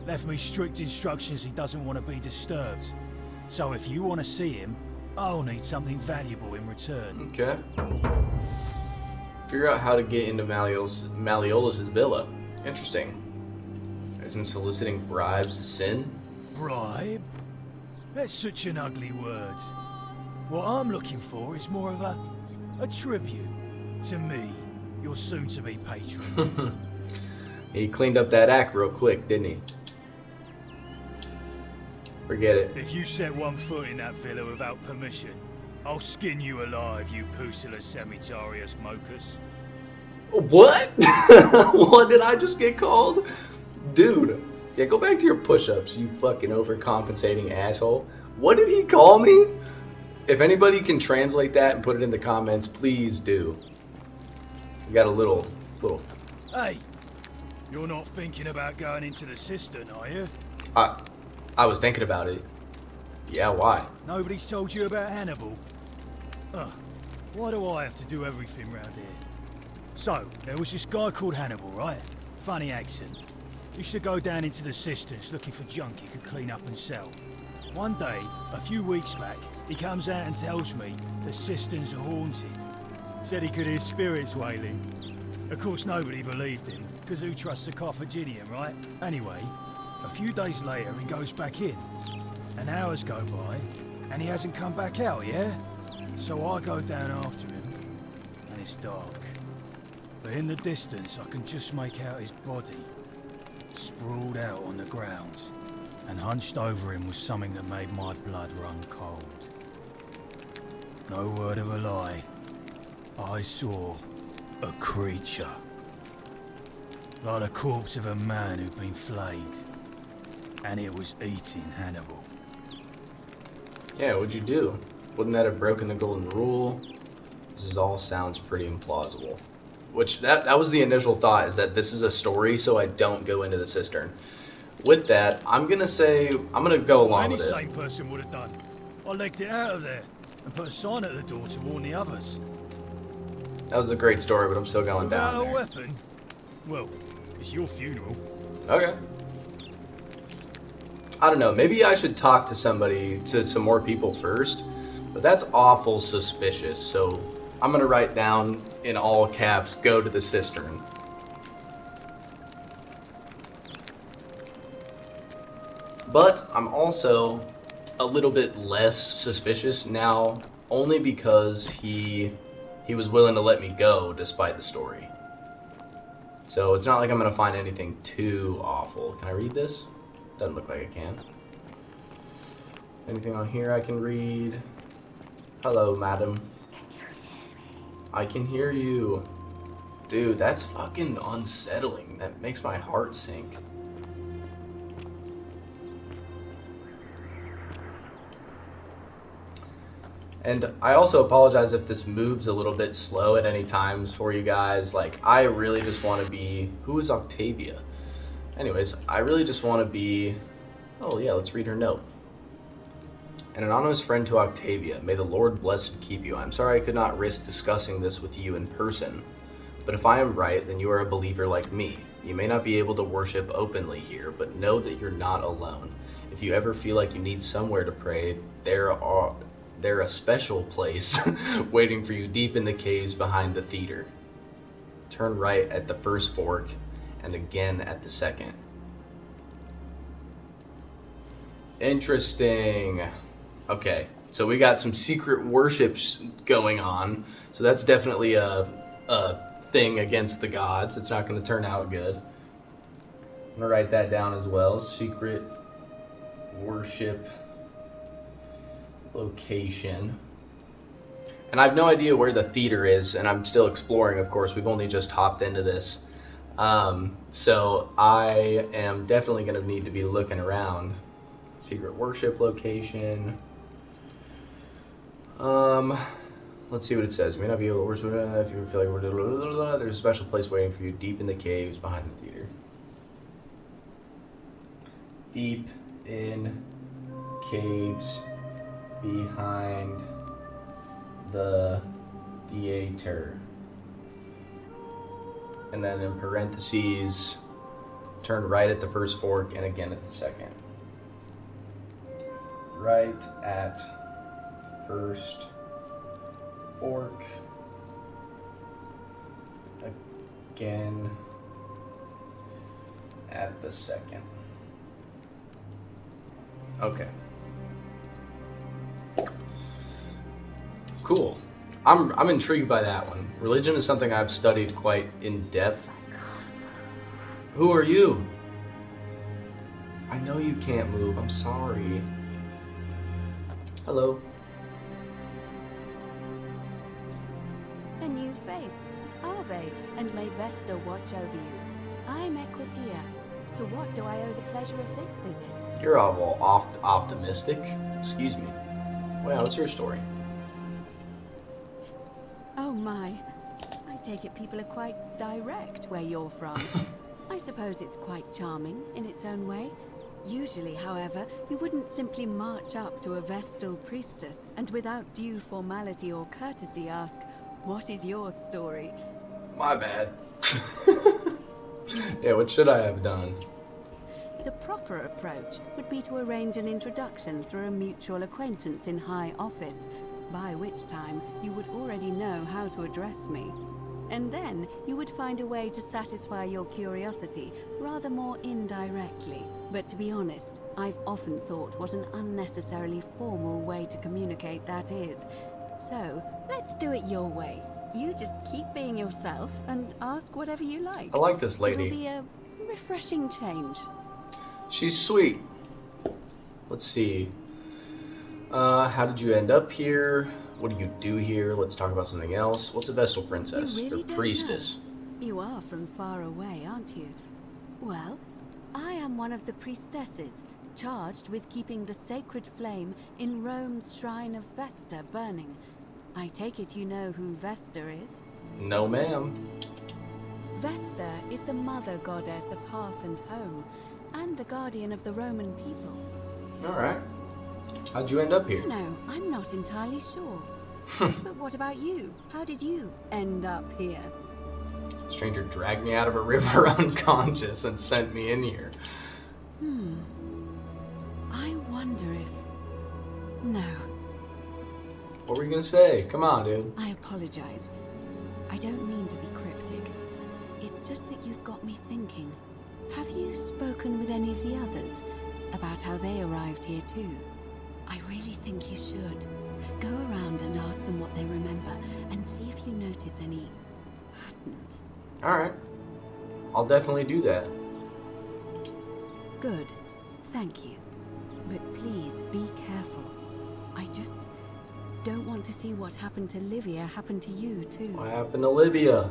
Left me strict instructions he doesn't want to be disturbed. So if you want to see him, I'll need something valuable in return. Okay. Figure out how to get into Malleolus's villa. Interesting. Isn't soliciting bribes a sin? Bribe? That's such an ugly word. What I'm looking for is more of a tribute to me, your soon-to-be patron. He cleaned up that act real quick, didn't he? Forget it. If you set one foot in that villa without permission, I'll skin you alive, you Pusilla Semitarius Mocus. What? What did I just get called? Dude. Yeah, go back to your push-ups, you fucking overcompensating asshole. What did he call me? If anybody can translate that and put it in the comments, please do. We got a little... Hey, you're not thinking about going into the cistern, are you? I was thinking about it. Yeah, why? Nobody's told you about Hannibal? Ugh, why do I have to do everything round here? So, there was this guy called Hannibal, right? Funny accent. Used to go down into the cisterns looking for junk he could clean up and sell. One day, a few weeks back, he comes out and tells me the cisterns are haunted. Said he could hear spirits wailing. Of course, nobody believed him, because who trusts a Carthaginian, right? Anyway, a few days later, he goes back in. And hours go by, and he hasn't come back out, yeah? So I go down after him, and it's dark. But in the distance, I can just make out his body, sprawled out on the ground, and hunched over him was something that made my blood run cold. No word of a lie, I saw a creature. Like the corpse of a man who'd been flayed, and it was eating Hannibal. Yeah, what'd you do? Wouldn't that have broken the golden rule? This all sounds pretty implausible. Which, that was the initial thought, is that this is a story, so I don't go into the cistern. With that, I'm gonna go along Any with it. sane person would have done. I legged it out of there, and put a sign at the door to warn the others. That was a great story, but I'm still going Without down a there. weapon? Well, it's your funeral. Okay. I don't know, maybe I should talk to some more people first, but that's awful suspicious, so I'm gonna write down in all caps, go to the cistern. But I'm also a little bit less suspicious now, only because he was willing to let me go despite the story. So it's not like I'm gonna find anything too awful. Can I read this? Doesn't look like I can. Anything on here I can read? Hello, madam. I can hear you. Dude, that's fucking unsettling. That makes my heart sink. And I also apologize if this moves a little bit slow at any times for you guys. Like, I really just want to be... Who is Octavia? Anyways, I really just want to be... Oh yeah, let's read her note. An anonymous friend to Octavia. May the Lord bless and keep you. I'm sorry I could not risk discussing this with you in person. But if I am right, then you are a believer like me. You may not be able to worship openly here, but know that you're not alone. If you ever feel like you need somewhere to pray, they're a special place waiting for you deep in the caves behind the theater. Turn right at the first fork and again at the second. Interesting. Okay, so we got some secret worships going on. So that's definitely a thing against the gods. It's not going to turn out good. I'm going to write that down as well. Secret worship location. And I have no idea where the theater is, and I'm still exploring, of course. We've only just hopped into this. So I am definitely going to need to be looking around. Secret worship location. Let's see what it says. You may not be able to worship if you feel like there's a special place waiting for you deep in the caves behind the theater. Deep in caves behind the theater. And then in parentheses, turn right at the first fork and again at the second. Right at first fork. Again at the second. Okay. Cool. I'm intrigued by that one. Religion is something I've studied quite in depth. Who are you? I know you can't move. I'm sorry. Hello. A new face. Unveil, and may Vesta watch over you. I'm Equitia. To what do I owe the pleasure of this visit? You're all optimistic. Excuse me. Well, what's your story? Oh my. I take it people are quite direct where you're from. I suppose it's quite charming in its own way. Usually, however, you wouldn't simply march up to a Vestal priestess and without due formality or courtesy ask, "What is your story?" My bad. Yeah, what should I have done? The proper approach would be to arrange an introduction through a mutual acquaintance in high office, by which time you would already know how to address me. And then you would find a way to satisfy your curiosity rather more indirectly. But to be honest, I've often thought what an unnecessarily formal way to communicate that is. So, let's do it your way. You just keep being yourself and ask whatever you like. I like this lady. It'll be a refreshing change. She's sweet. Let's see. How did you end up here? What do you do here? Let's talk about something else. What's a Vestal princess? You really Or don't priestess? know. You are from far away, aren't you? Well, I am one of the priestesses, charged with keeping the sacred flame in Rome's shrine of Vesta burning. I take it you know who Vesta is? No, ma'am. Vesta is the mother goddess of hearth and home, and the guardian of the Roman people. Alright. How'd you end up here? No, I'm not entirely sure. But what about you? How did you end up here? Stranger dragged me out of a river unconscious and sent me in here. I wonder if... No. What were you gonna say? Come on, dude. I apologize. I don't mean to be cryptic. It's just that you've got me thinking. Have you spoken with any of the others about how they arrived here too? I really think you should. Go around and ask them what they remember and see if you notice any patterns. Alright. I'll definitely do that. Good. Thank you. But please be careful. I just don't want to see what happened to Livia happen to you too. What happened to Livia?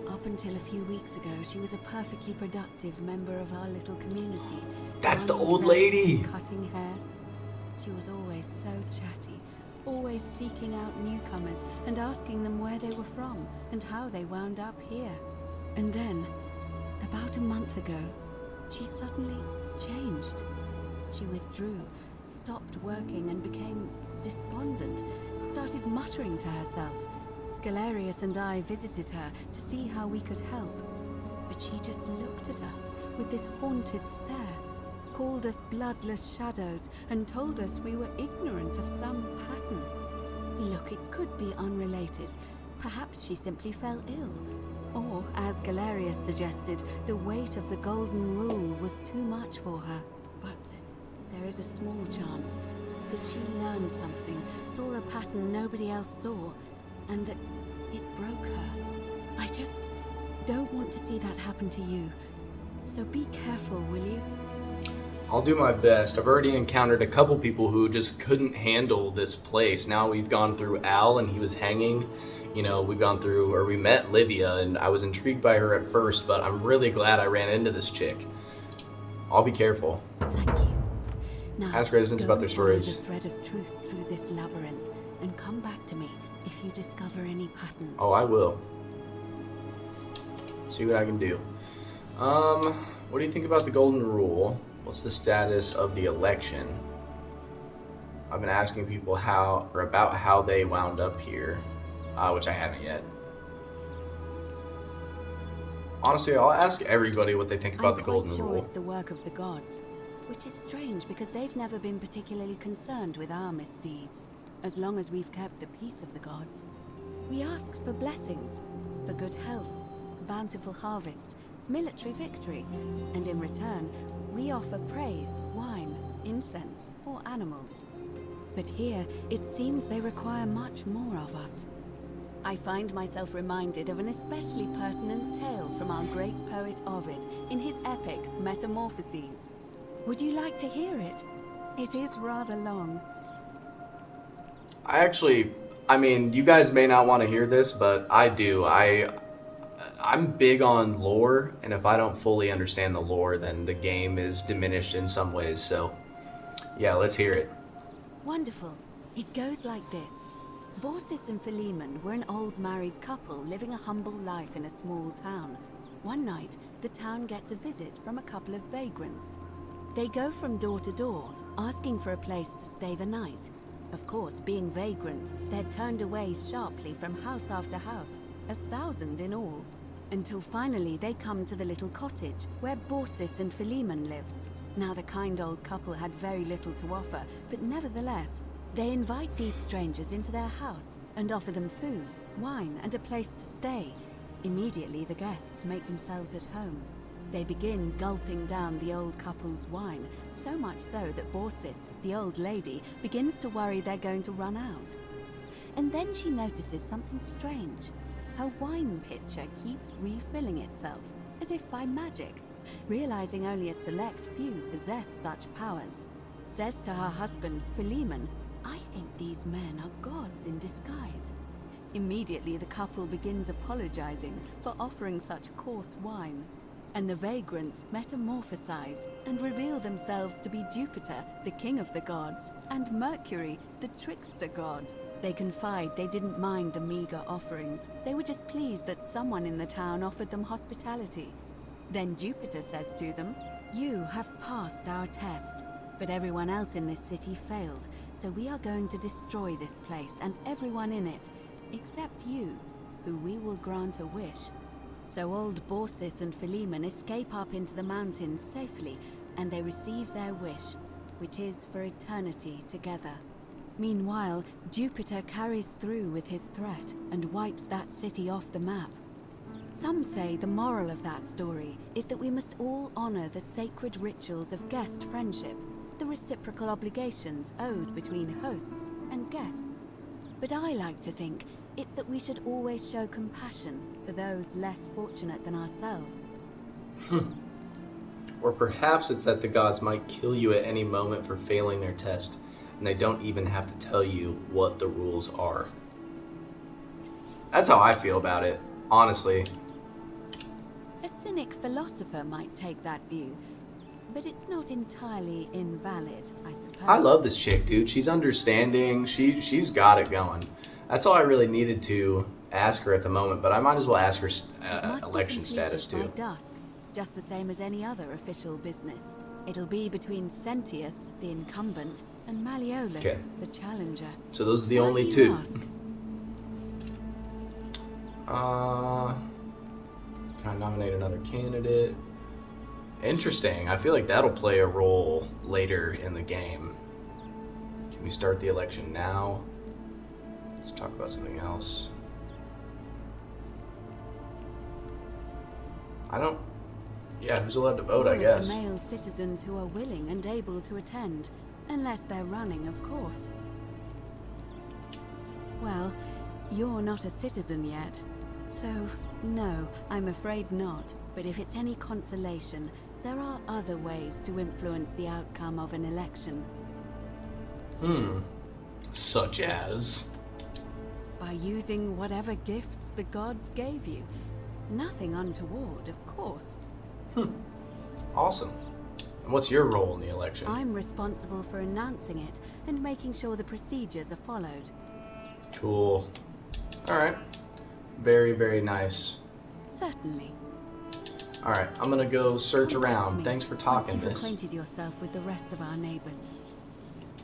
Up until a few weeks ago, she was a perfectly productive member of our little community. That's the Blonde old hair, lady! Cutting hair. She was always so chatty, always seeking out newcomers and asking them where they were from and how they wound up here. And then, about a month ago, she suddenly changed. She withdrew, stopped working and became despondent, started muttering to herself. Galerius and I visited her to see how we could help, but she just looked at us with this haunted stare, called us bloodless shadows, and told us we were ignorant of some pattern. Look, it could be unrelated. Perhaps she simply fell ill. Or, as Galerius suggested, the weight of the Golden Rule was too much for her. But there is a small chance that she learned something, saw a pattern nobody else saw, and that it broke her. I just don't want to see that happen to you. So be careful, will you? I'll do my best. I've already encountered a couple people who just couldn't handle this place. Now we've gone through Al and he was hanging. You know, we met Livia and I was intrigued by her at first, but I'm really glad I ran into this chick. I'll be careful. Thank you. Now, ask residents go about their and follow stories. the thread of truth through this labyrinth and come back to me if you discover any patterns. Oh, I will. See what I can do. What do you think about the Golden Rule? What's the status of the election? I've been asking people about how they wound up here, which I haven't yet. Honestly, I'll ask everybody what they think about the Golden I'm quite sure Rule. it's the work of the gods, which is strange because they've never been particularly concerned with our misdeeds, as long as we've kept the peace of the gods. We ask for blessings, for good health, bountiful harvest, military victory, and in return, we offer praise, wine, incense, or animals. But here, it seems they require much more of us. I find myself reminded of an especially pertinent tale from our great poet Ovid in his epic Metamorphoses. Would you like to hear it? It is rather long. I mean, you guys may not want to hear this, but I do. I'm big on lore, and if I don't fully understand the lore, then the game is diminished in some ways. So, yeah, let's hear it. Wonderful. It goes like this. Baucis and Philemon were an old married couple living a humble life in a small town. One night, the town gets a visit from a couple of vagrants. They go from door to door, asking for a place to stay the night. Of course, being vagrants, they're turned away sharply from house after house, 1,000 in all, until finally they come to the little cottage where Baucis and Philemon lived. Now the kind old couple had very little to offer, but nevertheless, they invite these strangers into their house and offer them food, wine, and a place to stay. Immediately the guests make themselves at home. They begin gulping down the old couple's wine, so much so that Baucis, the old lady, begins to worry they're going to run out. And then she notices something strange. Her wine pitcher keeps refilling itself, as if by magic. Realizing only a select few possess such powers, says to her husband, Philemon, "I think these men are gods in disguise." Immediately the couple begins apologizing for offering such coarse wine, and the vagrants metamorphosize and reveal themselves to be Jupiter, the king of the gods, and Mercury, the trickster god. They confide they didn't mind the meager offerings. They were just pleased that someone in the town offered them hospitality. Then Jupiter says to them, "You have passed our test, but everyone else in this city failed, so we are going to destroy this place and everyone in it, except you, who we will grant a wish." So old Baucis and Philemon escape up into the mountains safely, and they receive their wish, which is for eternity together. Meanwhile, Jupiter carries through with his threat and wipes that city off the map. Some say the moral of that story is that we must all honor the sacred rituals of guest friendship, the reciprocal obligations owed between hosts and guests. But I like to think it's that we should always show compassion for those less fortunate than ourselves. Or perhaps it's that the gods might kill you at any moment for failing their test, and they don't even have to tell you what the rules are. That's how I feel about it, honestly. A cynic philosopher might take that view, but it's not entirely invalid, I suppose. I love this chick, dude. She's understanding. She's got it going. That's all I really needed to ask her at the moment, but I might as well ask her election status too. By dusk, just the same as any other official business. It'll be between Sentius, the incumbent, and Malleolus, the challenger. So those are the Why only do you two. ask? Can I nominate another candidate? Interesting. I feel like that'll play a role later in the game. Can we start the election now? Let's talk about something else. Yeah, who's allowed to vote, I guess. All of the male citizens who are willing and able to attend, unless they're running, of course. Well, you're not a citizen yet, so no, I'm afraid not. But if it's any consolation, there are other ways to influence the outcome of an election. Such as? By using whatever gifts the gods gave you. Nothing untoward, of course. Awesome. And what's your role in the election? I'm responsible for announcing it and making sure the procedures are followed. Cool. Alright. Very, very nice. Certainly. Alright, I'm gonna go search Come back to around. me Thanks for once talking, you've miss. acquainted yourself with the rest of our neighbors.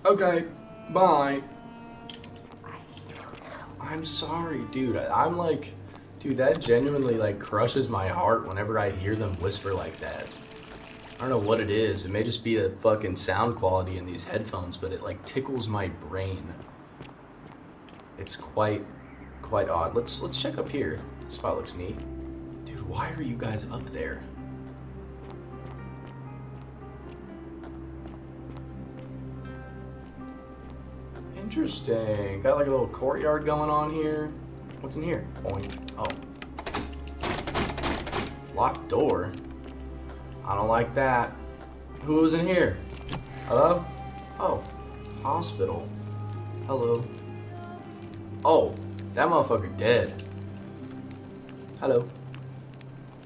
Okay, bye. I'm sorry, dude. I'm like, dude, that genuinely like crushes my heart whenever I hear them whisper like that. I don't know what it is. It may just be the fucking sound quality in these headphones, but it like tickles my brain. It's quite odd. Let's check up here. This spot looks neat. Dude, why are you guys up there? Interesting. Got like a little courtyard going on here. What's in here? Point. Oh. Locked door. I don't like that. Who was in here? Hello? Oh. Hospital. Hello. Oh. That motherfucker dead. Hello.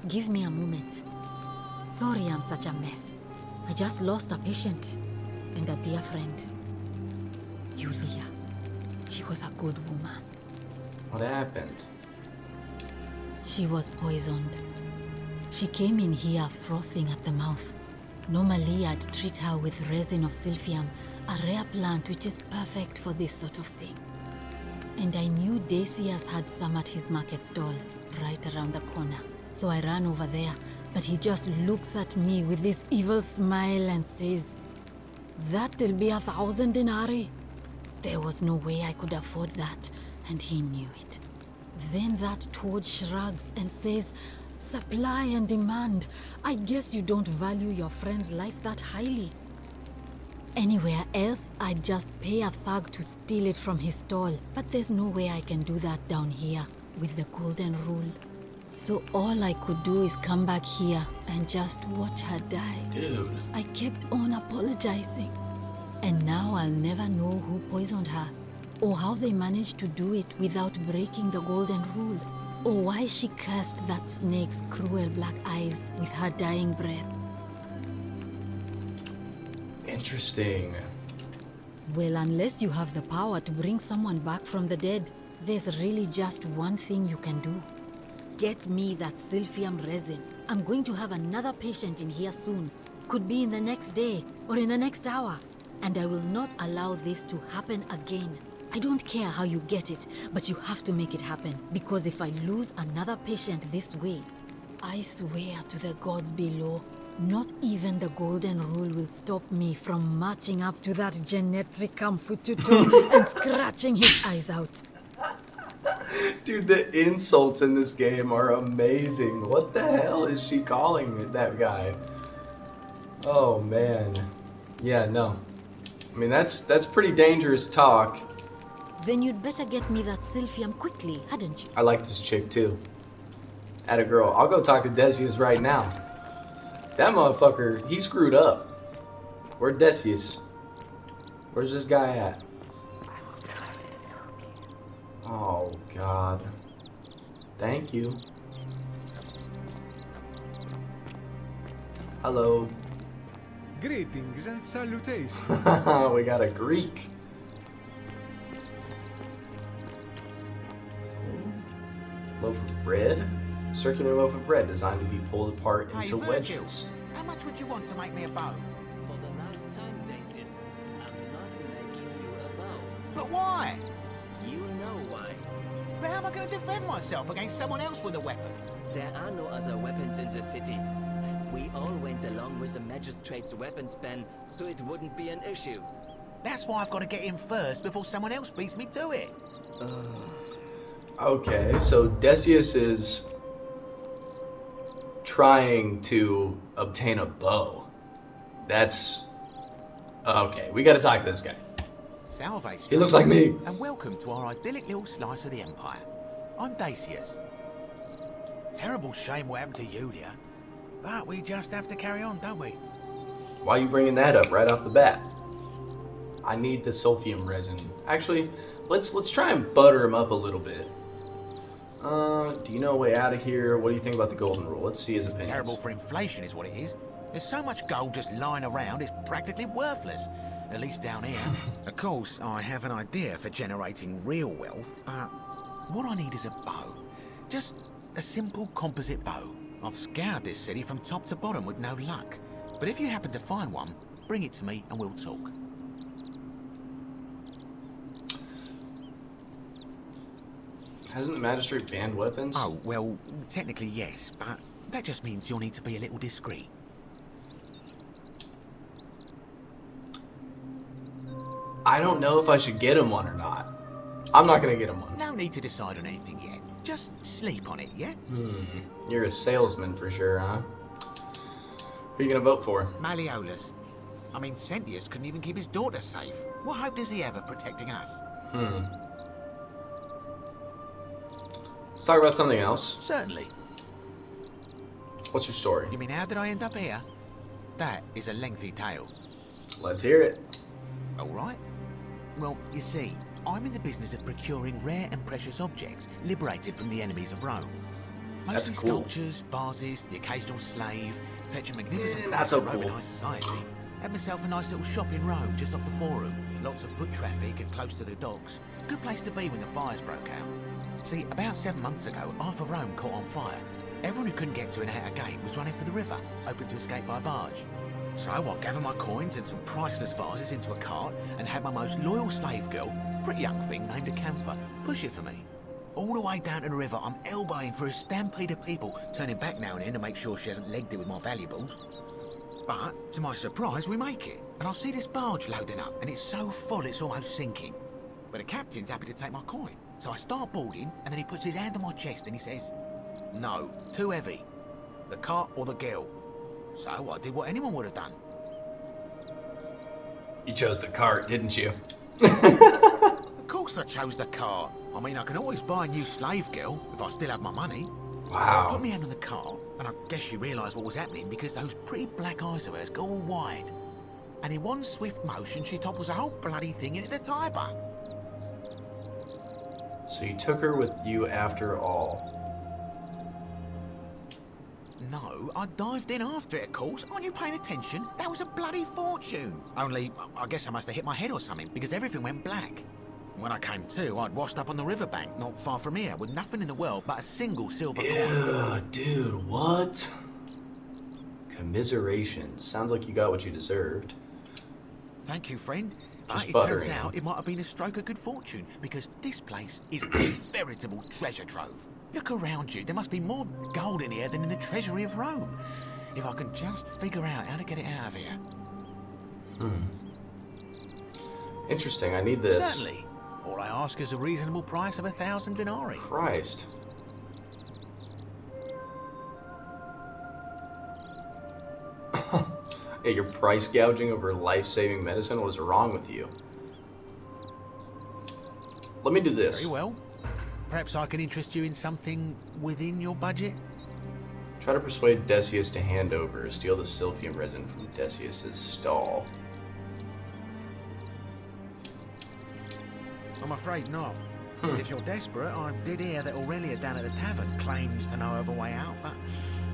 Give me a moment. Sorry I'm such a mess. I just lost a patient and a dear friend. Yulia. She was a good woman. What happened? She was poisoned. She came in here frothing at the mouth. Normally I'd treat her with resin of silphium, a rare plant which is perfect for this sort of thing. And I knew Decius had some at his market stall, right around the corner. So I ran over there, but he just looks at me with this evil smile and says, "That'll be 1,000 denarii." There was no way I could afford that, and he knew it. Then that toad shrugs and says, "Supply and demand. I guess you don't value your friend's life that highly." Anywhere else, I'd just pay a thug to steal it from his stall. But there's no way I can do that down here with the golden rule. So all I could do is come back here and just watch her die. Dude. I kept on apologizing. And now I'll never know who poisoned her, or how they managed to do it without breaking the golden rule, or why she cursed that snake's cruel black eyes with her dying breath. Interesting. Well, unless you have the power to bring someone back from the dead, there's really just one thing you can do. Get me that silphium resin. I'm going to have another patient in here soon. Could be in the next day, or in the next hour. And I will not allow this to happen again. I don't care how you get it, but you have to make it happen. Because if I lose another patient this way, I swear to the gods below, not even the golden rule will stop me from marching up to that genetic Kamfututu and scratching his eyes out. Dude, the insults in this game are amazing. What the hell is she calling that guy? Oh, man. Yeah, no. I mean, that's pretty dangerous talk. Then you'd better get me that silphium quickly, hadn't you? I like this chick, too. Atta girl. I'll go talk to Decius right now. That motherfucker, he screwed up. Where's Decius? Where's this guy at? Oh, God. Thank you. Hello. Greetings and salutations. We got a Greek. Loaf of bread? Circular loaf of bread designed to be pulled apart into wedges. How much would you want to make me a bow? For the last time, Decius, I'm not making you a bow. But why? You know why. But how am I going to defend myself against someone else with a weapon? There are no other weapons in the city. We all went along with the magistrate's weapons ban, so it wouldn't be an issue. That's why I've got to get in first before someone else beats me to it. Okay, so Decius is trying to obtain a bow. That's... Okay, we gotta talk to this guy. Salve, He looks like me. And welcome to our idyllic little slice of the Empire. I'm Decius. Terrible shame what happened to Yulia. But we just have to carry on, don't we? Why are you bringing that up right off the bat? I need the sulfium resin. Actually, let's try and butter him up a little bit. Do you know a way out of here? What do you think about the golden rule? Let's see his opinions. Terrible for inflation is what it is. There's so much gold just lying around, it's practically worthless. At least down here. Of course, I have an idea for generating real wealth, but what I need is a bow. Just a simple composite bow. I've scoured this city from top to bottom with no luck. But if you happen to find one, bring it to me and we'll talk. Hasn't the magistrate banned weapons? Oh, well, technically yes, but that just means you'll need to be a little discreet. I don't know if I should get him one or not. I'm not gonna get him one. No need to decide on anything yet. Just sleep on it, yeah? You're a salesman for sure, huh? Who are you gonna vote for? Malleolus. I mean, Sentius couldn't even keep his daughter safe. What hope does he have of protecting us? Let's talk about something else. Certainly. What's your story? You mean how did I end up here? That is a lengthy tale. Let's hear it. All right. Well, you see, I'm in the business of procuring rare and precious objects liberated from the enemies of Rome. That's Mostly cool. sculptures, vases, the occasional slave, fetch a magnificent That's price so for cool. Roman high society. Had myself a nice little shop in Rome, just off the Forum. Lots of foot traffic and close to the docks. Good place to be when the fires broke out. See, about 7 months ago, half of Rome caught on fire. Everyone who couldn't get to an outer gate was running for the river, hoping to escape by barge. So I gathered my coins and some priceless vases into a cart and had my most loyal slave girl, pretty young thing named Acantha, push it for me. All the way down to the river, I'm elbowing for a stampede of people, turning back now and then to make sure she hasn't legged it with my valuables. But, to my surprise, we make it, and I see this barge loading up, and it's so full it's almost sinking. But the captain's happy to take my coin, so I start boarding, and then he puts his hand on my chest and he says, "No, too heavy. The cart or the girl." So I did what anyone would have done. You chose the cart, didn't you? Of course I chose the cart. I mean, I can always buy a new slave girl if I still have my money. Wow. So I put my hand on the cart, and I guess she realised what was happening because those pretty black eyes of hers go all wide. And in one swift motion, she topples the whole bloody thing into the Tiber. So you took her with you after all. No, I dived in after it, of course. Aren't you paying attention? That was a bloody fortune. Only, I guess I must have hit my head or something, because everything went black. When I came to, I'd washed up on the riverbank, not far from here, with nothing in the world but a single silver coin. Ew, dude, what? Commiserations. Sounds like you got what you deserved. Thank you, friend. Just But it buttering turns out him. it might have been a stroke of good fortune, because this place is a veritable treasure trove. Look around you. There must be more gold in here than in the treasury of Rome. If I can just figure out how to get it out of here. Interesting, I need this. Certainly. All I ask is a reasonable price of 1,000 denarii. Christ. Yeah, you're price gouging over life-saving medicine? What is wrong with you? Let me do this. Very well. Perhaps I can interest you in something within your budget? Try to persuade Decius to hand over. Steal the silphium resin from Decius's stall. I'm afraid not. If you're desperate, I did hear that Aurelia down at the tavern claims to know of a way out, but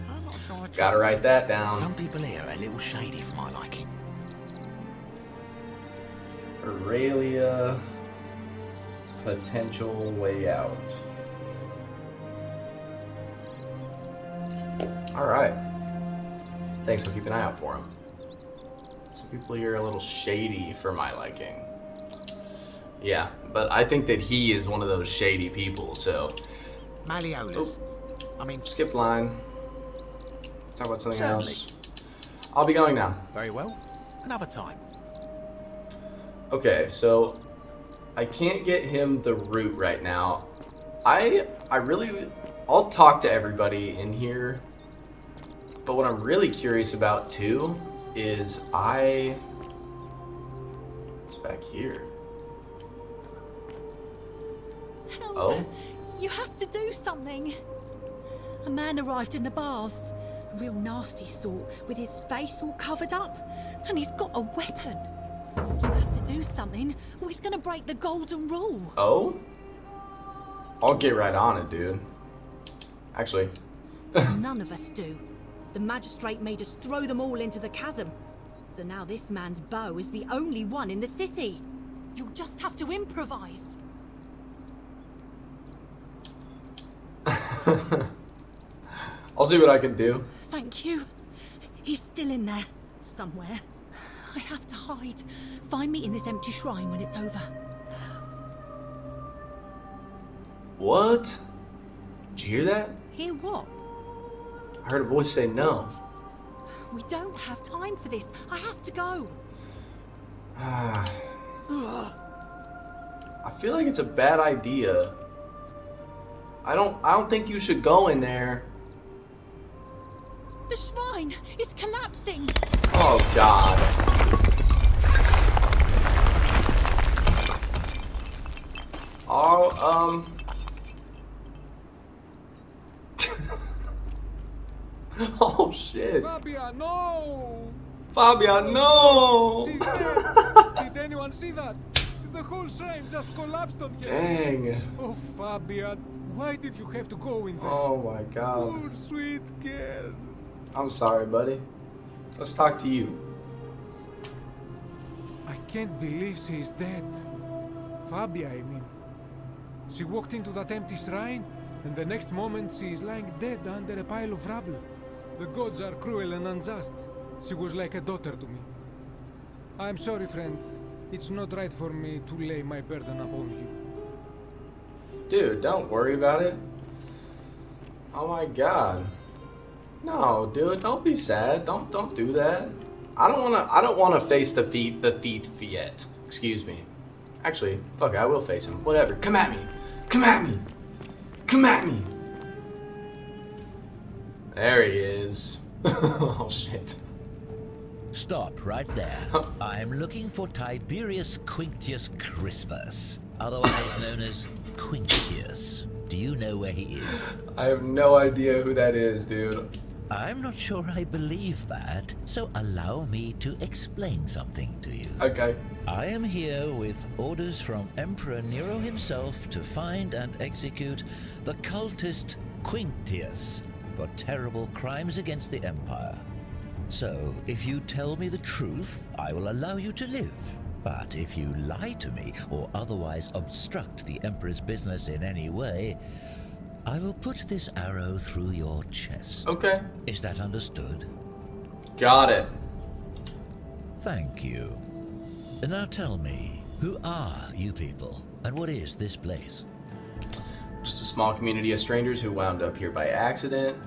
I'm not sure I trust Gotta write that down. Some people here are a little shady for my liking. Aurelia. Potential way out. Alright. Thanks, I'll keep an eye out for him. Some people here are a little shady for my liking. Yeah, but I think that he is one of those shady people, so... Malleolus. I mean... Skip line. Let's talk about something Certainly. else. I'll be going now. Very well. Another time. Okay, so... I can't get him the route right now. I really... I'll talk to everybody in here. But what I'm really curious about, too, is What's back here? Help! Oh? You have to do something. A man arrived in the baths. A real nasty sort, with his face all covered up. And he's got a weapon. You have to do something, or he's gonna break the golden rule. Oh? I'll get right on it, dude. Actually. None of us do. The magistrate made us throw them all into the chasm. So now this man's bow is the only one in the city. You'll just have to improvise. I'll see what I can do. Thank you. He's still in there, somewhere. I have to hide. Find me in this empty shrine when it's over. What? Did you hear that? Hear what? I heard a voice say no. We don't have time for this. I have to go. I feel like it's a bad idea. I don't think you should go in there. The shrine is collapsing. Oh God. Oh, oh shit. Fabian, no! Fabian, no! She's dead! Did anyone see that? The whole shrine just collapsed on her. Dang. Oh, Fabian, why did you have to go in there? Oh my God. Poor sweet girl. I'm sorry, buddy. Let's talk to you. I can't believe she's dead. Fabia, I mean. She walked into that empty shrine, and the next moment she is lying dead under a pile of rubble. The gods are cruel and unjust. She was like a daughter to me. I'm sorry, friend. It's not right for me to lay my burden upon you. Dude, don't worry about it. Oh my God. No, dude, don't be sad. Don't do that. I don't wanna face the thief yet. Excuse me. Actually, fuck it, I will face him. Whatever. Come at me. Come at me. Come at me. There he is. Oh shit. Stop right there. I'm looking for Tiberius Quinctius Crispus, otherwise known as Quinctius. Do you know where he is? I have no idea who that is, dude. I'm not sure I believe that, so allow me to explain something to you. Okay. I am here with orders from Emperor Nero himself to find and execute the cultist Quinctius for terrible crimes against the Empire. So, if you tell me the truth, I will allow you to live. But if you lie to me or otherwise obstruct the Emperor's business in any way, I will put this arrow through your chest. Okay. Is that understood? Got it. Thank you. Now tell me, who are you people, and what is this place? Just a small community of strangers who wound up here by accident,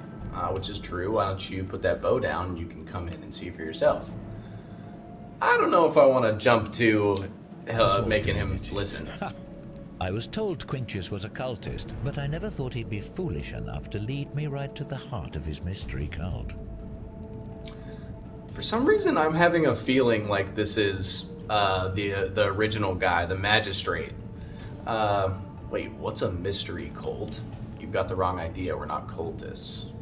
which is true. Why don't you put that bow down and you can come in and see for yourself. I don't know if I want to jump to making him listen. I was told Quinctius was a cultist, but I never thought he'd be foolish enough to lead me right to the heart of his mystery cult. For some reason, I'm having a feeling like this is the original guy, the magistrate. Wait, what's a mystery cult? You've got the wrong idea. We're not cultists.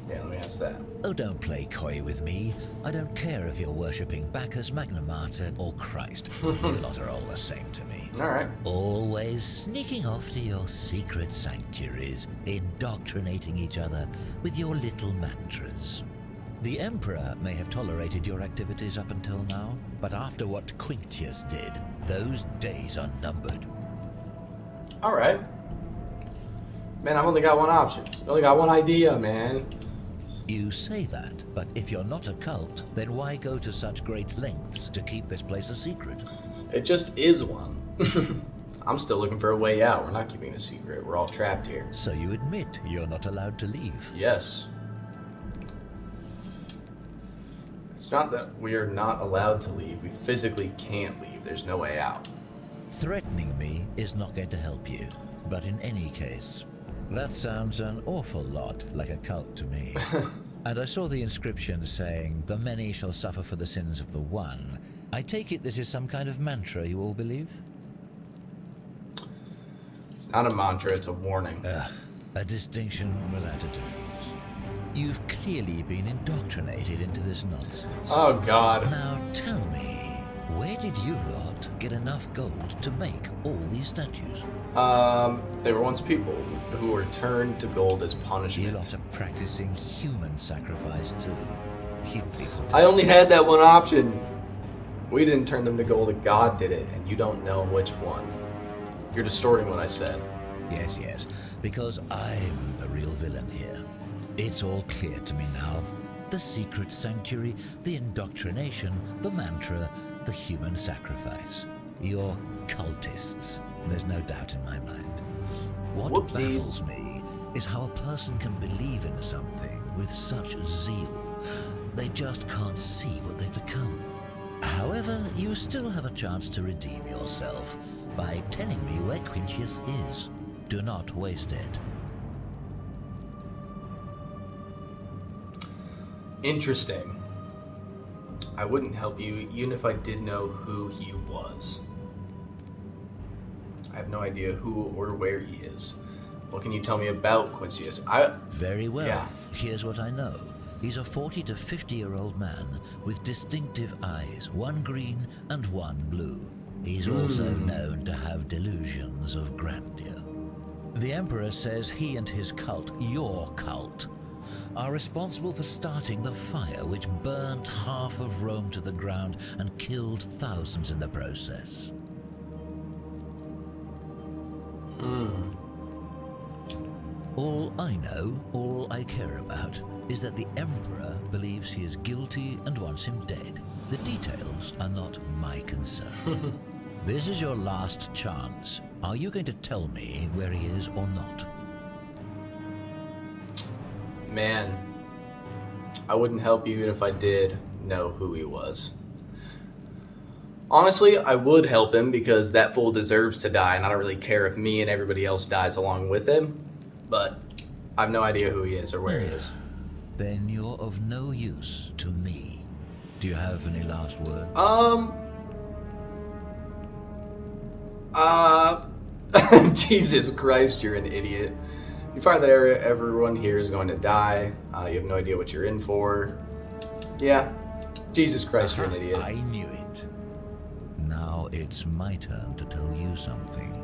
Yeah, let me ask that. Oh, don't play coy with me. I don't care if you're worshipping Bacchus, Magna Mater, or Christ. You lot are all the same to me. Alright. Always sneaking off to your secret sanctuaries, indoctrinating each other with your little mantras. The Emperor may have tolerated your activities up until now, but after what Quinctius did, those days are numbered. Alright. Man, I've only got one option. I only got one idea, man. You say that, but if you're not a cult, then why go to such great lengths to keep this place a secret? It just is one. I'm still looking for a way out. We're not keeping it a secret. We're all trapped here. So you admit you're not allowed to leave? Yes. It's not that we are not allowed to leave. We physically can't leave. There's no way out. Threatening me is not going to help you. But in any case, that sounds an awful lot like a cult to me. And I saw the inscription saying, "The many shall suffer for the sins of the one." I take it this is some kind of mantra you all believe? It's not a mantra, it's a warning. A distinction without a difference. You've clearly been indoctrinated into this nonsense. Oh, God. Now tell me, where did you lot get enough gold to make all these statues? They were once people who were turned to gold as punishment. You lot are practicing human sacrifice too. You people I only had that one option. We didn't turn them to gold, God did it, and you don't know which one. You're distorting what I said. Yes, because I'm a real villain here. It's all clear to me now. The secret sanctuary, the indoctrination, the mantra, the human sacrifice. You're cultists. There's no doubt in my mind. What baffles me is how a person can believe in something with such zeal. They just can't see what they've become. However, you still have a chance to redeem yourself by telling me where Quintius is. Do not waste it. Interesting. I wouldn't help you even if I did know who he was. I have no idea who or where he is. What can you tell me about Quintius? Very well. Yeah. Here's what I know. He's a 40 to 50-year-old man with distinctive eyes, one green and one blue. He's also known to have delusions of grandeur. The Emperor says he and his cult, your cult, are responsible for starting the fire which burnt half of Rome to the ground and killed thousands in the process. All I know, all I care about, is that the Emperor believes he is guilty and wants him dead. The details are not my concern. This is your last chance. Are you going to tell me where he is or not? Man, I wouldn't help you even if I did know who he was. Honestly, I would help him because that fool deserves to die, and I don't really care if me and everybody else dies along with him, but I have no idea who he is or where he is. Then you're of no use to me. Do you have any last word? Jesus Christ, you're an idiot. You find that everyone here is going to die. You have no idea what you're in for. Yeah, Jesus Christ, you're an idiot. I knew it. Now it's my turn to tell you something.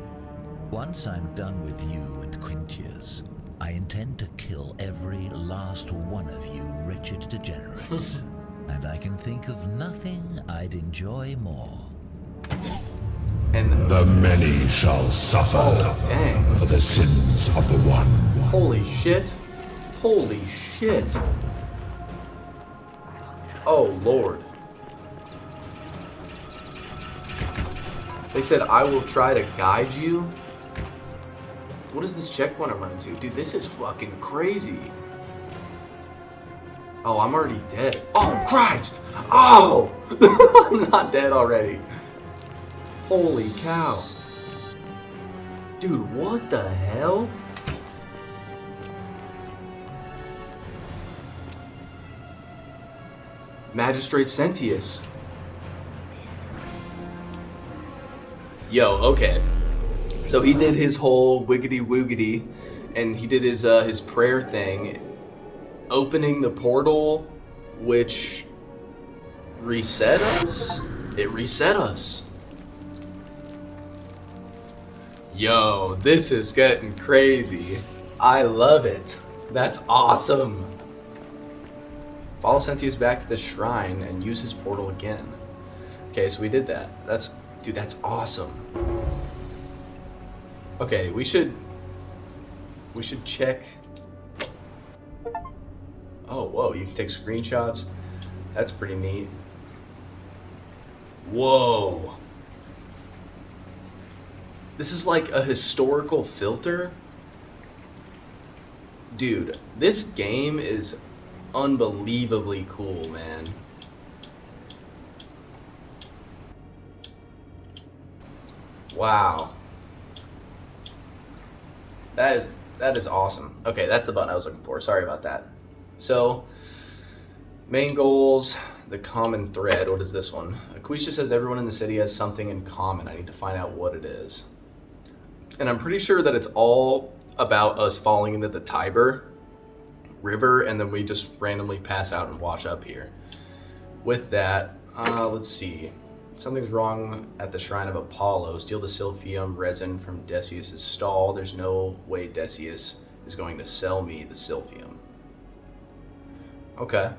Once I'm done with you and Quintius, I intend to kill every last one of you wretched degenerates. And I can think of nothing I'd enjoy more. And the many shall suffer for the sins of the one. Holy shit. Holy shit. Oh, Lord. They said, I will try to guide you. What is this checkpoint I'm running to? Dude, this is fucking crazy. Oh, I'm already dead. Oh, Christ. Oh! I'm not dead already. Holy cow. Dude, what the hell? Magistrate Sentius. Yo, okay. So he did his whole wiggity woogity, and he did his prayer thing, opening the portal, which reset us? It reset us. Yo, this is getting crazy. I love it. That's awesome. Follow Sentius back to the shrine and use his portal again. Okay, so we did that. Dude, that's awesome. Okay, we should check. Oh, whoa, you can take screenshots. That's pretty neat. Whoa. This is like a historical filter. Dude, this game is unbelievably cool, man. Wow. That is awesome. Okay, that's the button I was looking for. Sorry about that. So, main goals, the common thread. What is this one? Aquisha says everyone in the city has something in common. I need to find out what it is. And I'm pretty sure that it's all about us falling into the Tiber River, and then we just randomly pass out and wash up here. With that, let's see. Something's wrong at the Shrine of Apollo. Steal the Silphium resin from Decius' stall. There's no way Decius is going to sell me the Silphium. Okay.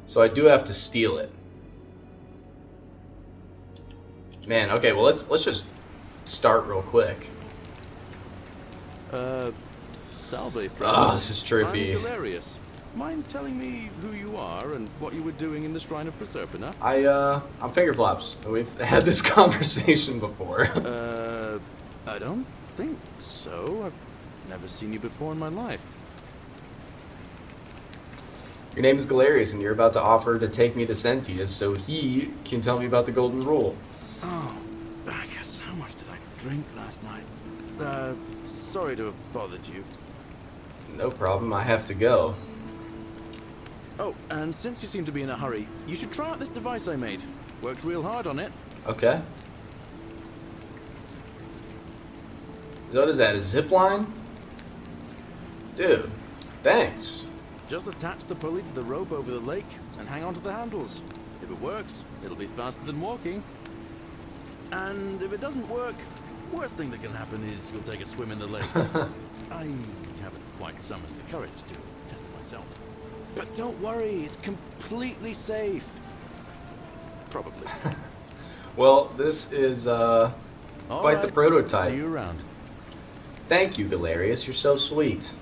So I do have to steal it. Man, okay, well let's just start real quick. Salve, friend. Oh, this is trippy. I'm Galerius. Mind telling me who you are and what you were doing in the Shrine of Proserpina? I'm Fingerflops. We've had this conversation before. I don't think so. I've never seen you before in my life. Your name is Galerius, and you're about to offer to take me to Sentius so he can tell me about the Golden Rule. Oh, I guess how much did I drink last night? Sorry to have bothered you. No problem, I have to go. Oh, and since you seem to be in a hurry, you should try out this device I made. Worked real hard on it. Okay. So what is that, a zip line? Dude, thanks. Just attach the pulley to the rope over the lake and hang on to the handles. If it works, it'll be faster than walking. And if it doesn't work, worst thing that can happen is you'll take a swim in the lake. I haven't quite summoned the courage to test it myself. But don't worry, it's completely safe. Probably. Well, this is quite the prototype. See you around. Thank you, Galerius. You're so sweet.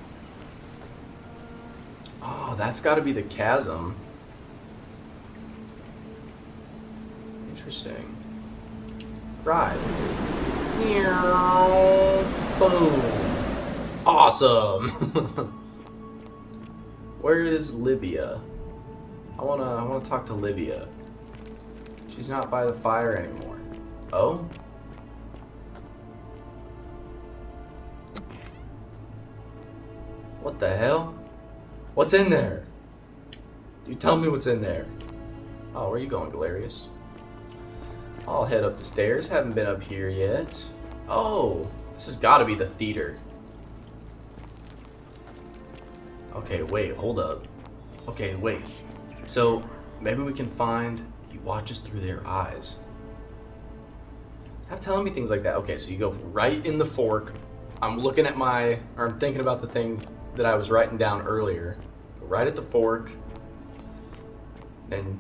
Oh, that's got to be the chasm. Interesting. Right. Boom. Awesome. Where is Livia? I wanna talk to Livia. She's not by the fire anymore. Oh? What the hell? What's in there? You tell me what's in there. Oh, where are you going, Galerius? I'll head up the stairs. Haven't been up here yet. Oh, this has got to be the theater. Okay, wait, hold up. Okay, wait. So, maybe we can find... He watches through their eyes. Stop telling me things like that. Okay, so you go right in the fork. I'm looking at I'm thinking about the thing that I was writing down earlier. Go right at the fork. Then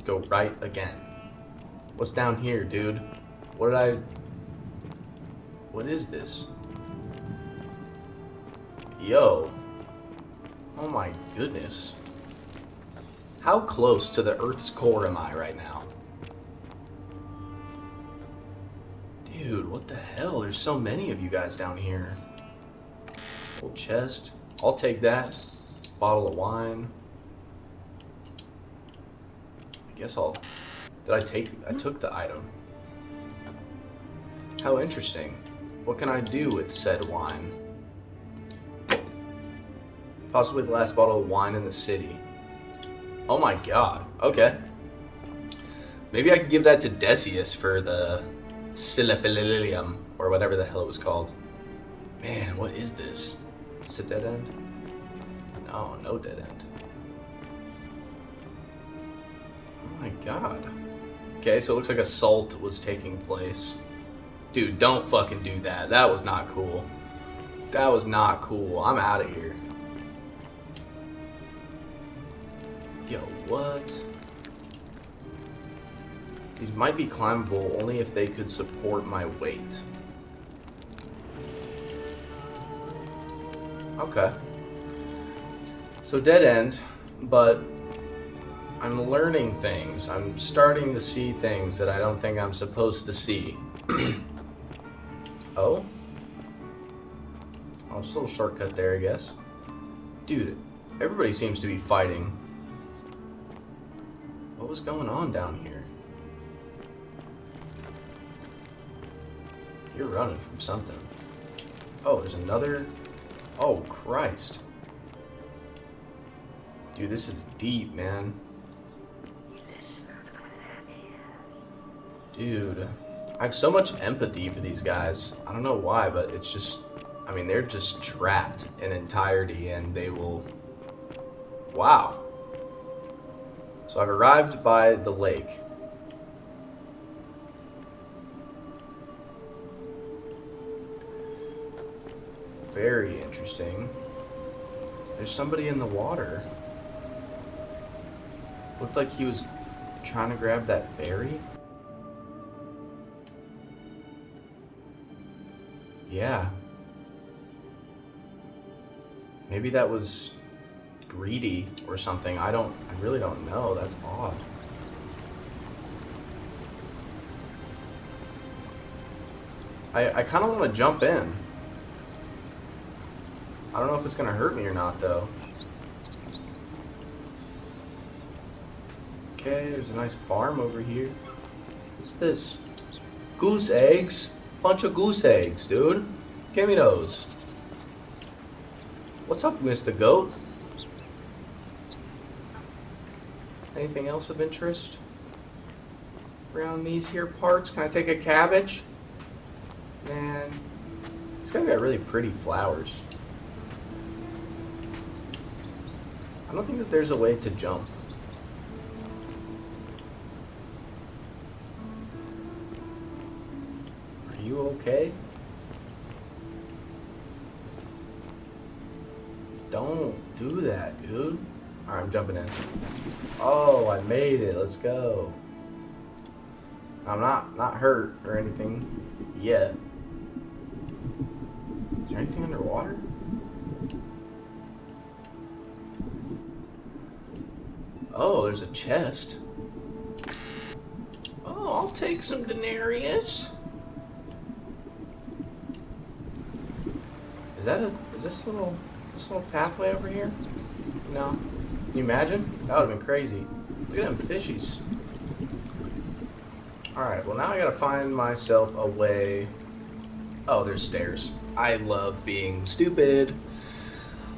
go right again. What's down here, dude? What is this? Yo. Oh my goodness. How close to the Earth's core am I right now? Dude, what the hell? There's so many of you guys down here. Old chest. I'll take that. Bottle of wine. I guess I'll... I took the item. How interesting. What can I do with said wine? Possibly the last bottle of wine in the city. Oh my god. Okay. Maybe I could give that to Decius for the Siliphyllilium, or whatever the hell it was called. Man, what is this? Is it dead end? No, no dead end. Oh my god. Okay, so it looks like assault was taking place. Dude, don't fucking do that. That was not cool. That was not cool. I'm out of here. Yo, what? These might be climbable only if they could support my weight. Okay. So dead end, but I'm learning things. I'm starting to see things that I don't think I'm supposed to see. Oh? Oh, just a little shortcut there, I guess. Dude, everybody seems to be fighting. What was going on down here? You're running from something. Oh, there's another... Oh, Christ. Dude, this is deep, man. Dude, I have so much empathy for these guys. I don't know why, but it's just... I mean, they're just trapped in entirety, and they will... Wow. So I've arrived by the lake. Very interesting. There's somebody in the water. Looked like he was trying to grab that berry. Yeah. Maybe that was greedy or something. I really don't know. That's odd. I kind of want to jump in. I don't know if it's going to hurt me or not, though. Okay, there's a nice farm over here. What's this? Goose eggs? Bunch of goose eggs, dude. Give me those. What's up, Mr. Goat? Anything else of interest around these here parts? Can I take a cabbage? Man, it's gonna got really pretty flowers. I don't think that there's a way to jump. Are you okay? Don't do that, dude. Alright, I'm jumping in. Oh, I made it. Let's go. I'm not hurt or anything yet. Is there anything underwater? Oh, there's a chest. Oh, I'll take some denarius. Is this little pathway over here? No. Can you imagine? That would have been crazy. Look at them fishies. Alright, well now I gotta find myself a way. Oh, there's stairs. I love being stupid.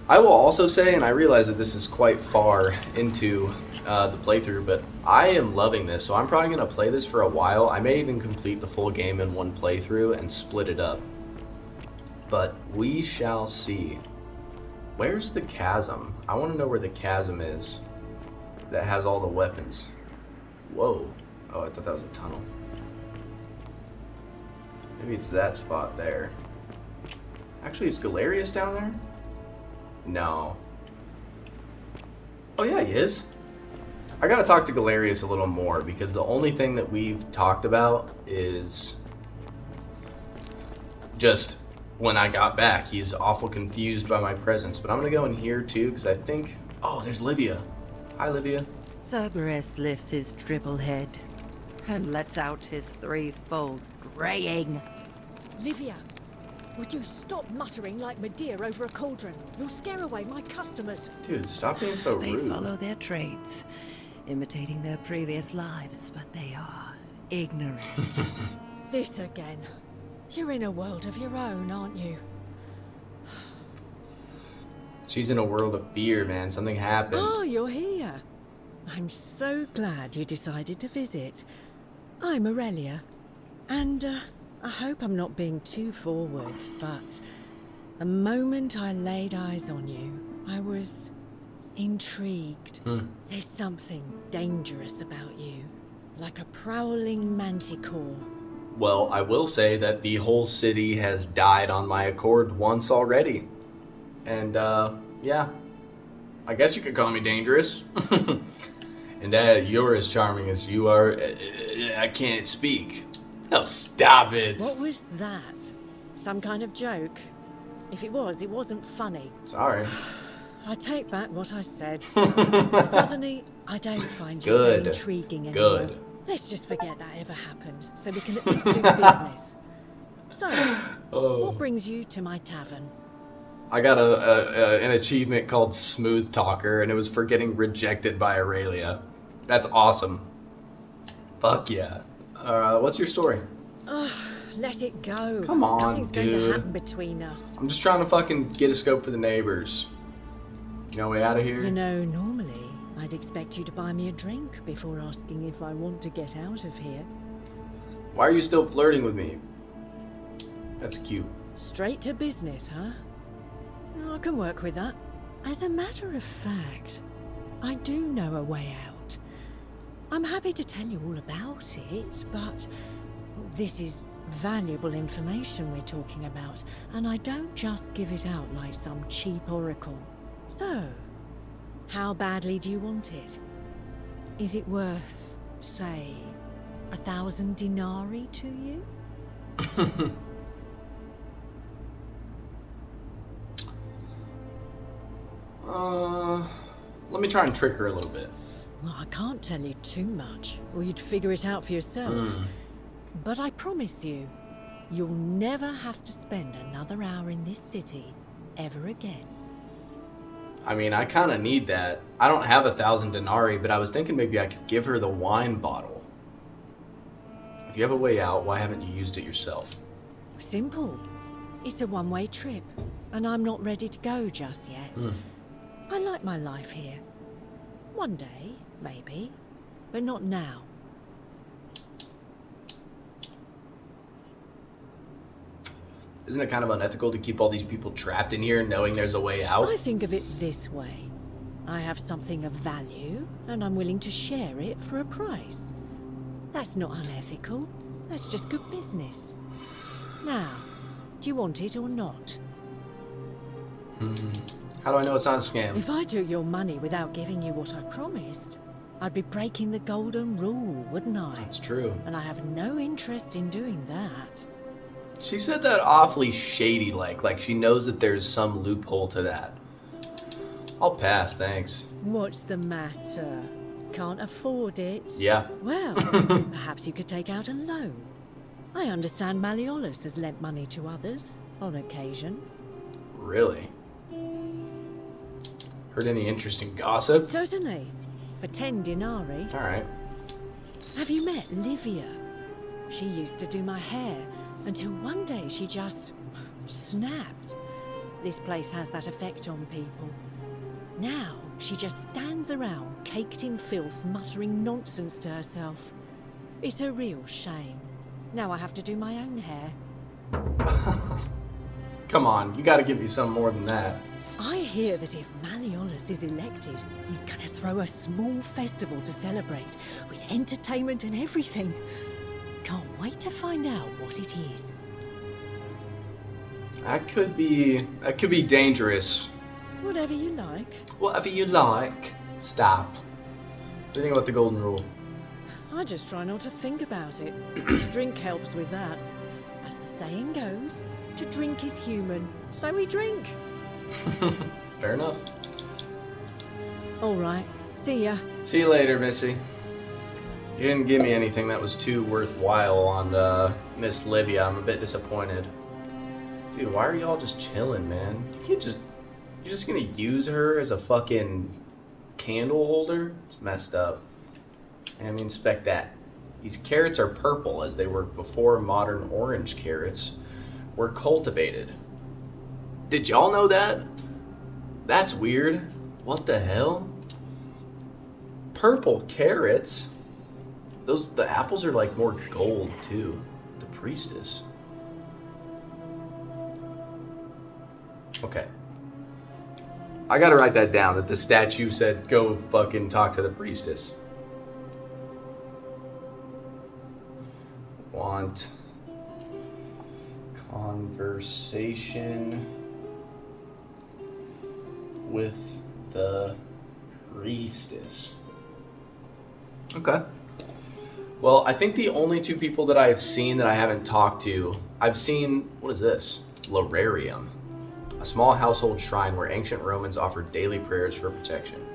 I will also say, and I realize that this is quite far into the playthrough, but I am loving this, so I'm probably going to play this for a while. I may even complete the full game in one playthrough and split it up. But we shall see. Where's the chasm? I want to know where the chasm is that has all the weapons. Whoa. Oh, I thought that was a tunnel. Maybe it's that spot there. Actually, is Galerius down there? No. Oh yeah, he is. I gotta talk to Galerius a little more, because the only thing that we've talked about is just when I got back. He's awful confused by my presence, but I'm gonna go in here too, because I think... Oh, there's Livia. Hi, Livia. Cerberus lifts his triple head and lets out his threefold graying. Livia, would you stop muttering like Medea over a cauldron? You'll scare away my customers. Dude, stop being so They rude. follow their traits, imitating their previous lives, but they are ignorant. This again. You're in a world of your own, aren't you? She's in a world of fear, man. Something happened. Oh, you're here. I'm so glad you decided to visit. I'm Aurelia, and I hope I'm not being too forward, but the moment I laid eyes on you, I was intrigued. There's something dangerous about you, like a prowling manticore. Well, I will say that the whole city has died on my accord once already. And, yeah. I guess you could call me dangerous. And you're as charming as you are. I can't speak. Oh, stop it. What was that? Some kind of joke? If it was, it wasn't funny. Sorry. I take back what I said. Suddenly, I don't find you Good. so intriguing anymore. Good. Let's just forget that ever happened, so we can at least do business. So, what brings you to my tavern? I got an achievement called Smooth Talker, and it was for getting rejected by Aurelia. That's awesome. Fuck yeah. What's your story? Ugh, let it go. Come on, Nothing's going to dude. happen between us. I'm just trying to fucking get a scope for the neighbors. No way out of here? You know, normally, I'd expect you to buy me a drink before asking if I want to get out of here. Why are you still flirting with me? That's cute. Straight to business, huh? I can work with that. As a matter of fact, I do know a way out. I'm happy to tell you all about it, but this is valuable information we're talking about, and I don't just give it out like some cheap oracle. So, how badly do you want it? Is it worth, say, 1,000 denarii to you? Let me try and trick her a little bit. Well, I can't tell you too much, or you'd figure it out for yourself. But I promise you, you'll never have to spend another hour in this city ever again. I mean, I kind of need that. I don't have 1,000 denarii, but I was thinking maybe I could give her the wine bottle. If you have a way out, why haven't you used it yourself? Simple. It's a one-way trip, and I'm not ready to go just yet. I like my life here. One day, maybe, but not now. Isn't it kind of unethical to keep all these people trapped in here knowing there's a way out? I think of it this way. I have something of value, and I'm willing to share it for a price. That's not unethical. That's just good business. Now, do you want it or not? How do I know it's not a scam? If I took your money without giving you what I promised, I'd be breaking the golden rule, wouldn't I? That's true. And I have no interest in doing that. She said that awfully shady-like she knows that there's some loophole to that. I'll pass, thanks. What's the matter? Can't afford it? Yeah. Well, perhaps you could take out a loan. I understand Malleolus has lent money to others, on occasion. Really? Heard any interesting gossip? Certainly. For 10 denarii. Alright. Have you met Livia? She used to do my hair, until one day she just snapped. This place has that effect on people. Now, she just stands around, caked in filth, muttering nonsense to herself. It's a real shame. Now I have to do my own hair. Come on, you gotta give me some more than that. I hear that if Malleolus is elected, he's gonna throw a small festival to celebrate, with entertainment and everything. Can't wait to find out what it is. That could be dangerous. Whatever you like. Whatever you like. Stop. What do you think about the golden rule? I just try not to think about it. Drink helps with that. As the saying goes, to drink is human, so we drink. Fair enough. All right. See ya. See you later, Missy. You didn't give me anything that was too worthwhile on Miss Livia. I'm a bit disappointed. Dude, why are y'all just chilling, man? You're just gonna use her as a fucking candle holder? It's messed up. And I mean, inspect that. These carrots are purple as they were before modern orange carrots were cultivated. Did y'all know that? That's weird. What the hell? Purple carrots? The apples are like more gold too. The priestess. Okay. I gotta write that down, that the statue said go fucking talk to the priestess. Want conversation with the priestess. Okay. Well, I think the only two people that I've seen that I haven't talked to, I've seen, what is this? Lararium. A small household shrine where ancient Romans offered daily prayers for protection.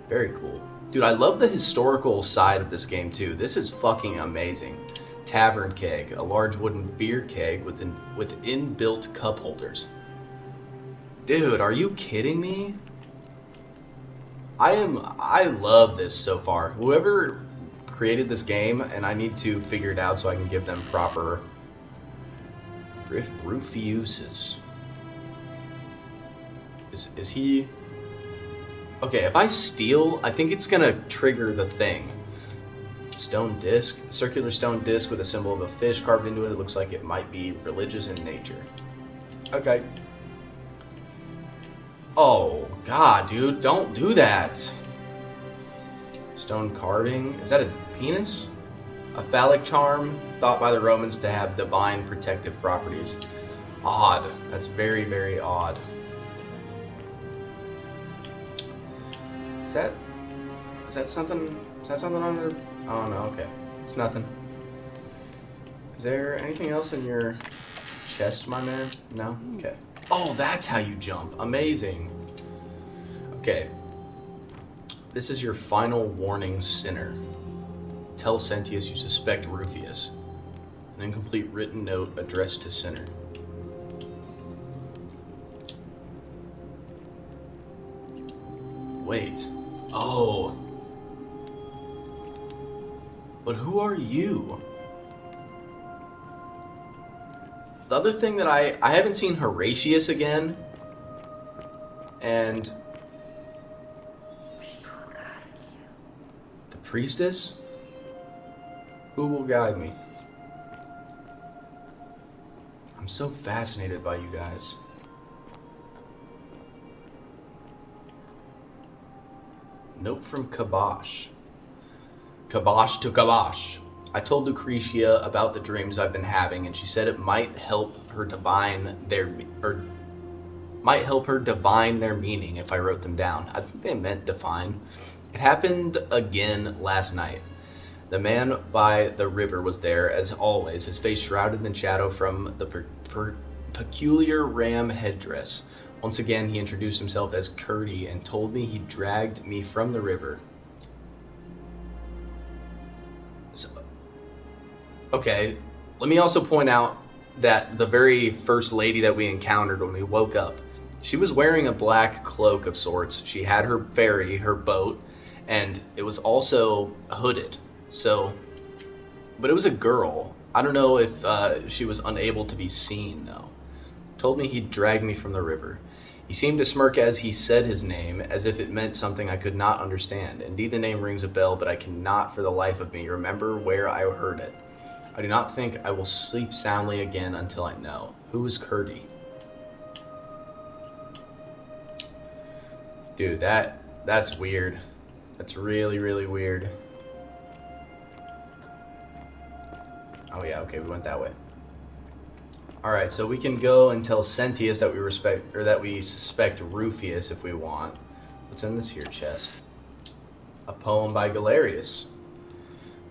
Very cool. Dude, I love the historical side of this game too. This is fucking amazing. Tavern keg, a large wooden beer keg with inbuilt cup holders. Dude, are you kidding me? I love this so far. Whoever created this game, and I need to figure it out so I can give them proper roof uses. Is he... Okay, if I steal, I think it's gonna trigger the thing. Stone disc. Circular stone disc with a symbol of a fish carved into it. It looks like it might be religious in nature. Okay. Oh, God, dude. Don't do that. Stone carving. Is that a penis? A phallic charm thought by the Romans to have divine protective properties. Odd. That's very, very odd. Is that something? Is that something on there? Oh no, okay. It's nothing. Is there anything else in your chest, my man? No? Okay. Oh, that's how you jump. Amazing. Okay. This is your final warning, sinner. Tell Sentius you suspect Rufius. An incomplete written note addressed to sinner. Wait. Oh. But who are you? The other thing that I haven't seen Horatius again. And the priestess? Who will guide me? I'm so fascinated by you guys. Note from Kabosh. Kabosh to Kabosh. I told Lucretia about the dreams I've been having, and she said it might help her divine their meaning if I wrote them down. I think they meant define. It happened again last night. The man by the river was there, as always, his face shrouded in shadow from the peculiar ram headdress. Once again, he introduced himself as Curdy and told me he dragged me from the river. So, okay, let me also point out that the very first lady that we encountered when we woke up, she was wearing a black cloak of sorts. She had her ferry, her boat, and it was also hooded. So, but it was a girl. I don't know if she was unable to be seen, though. Told me he'd drag me from the river. He seemed to smirk as he said his name, as if it meant something I could not understand. Indeed, the name rings a bell, but I cannot for the life of me remember where I heard it. I do not think I will sleep soundly again until I know. Who is Curdy? Dude, that's weird. That's really, really weird. Oh yeah, okay, we went that way. Alright, so we can go and tell Sentius that we suspect Rufius if we want. What's in this here chest? A poem by Galerius.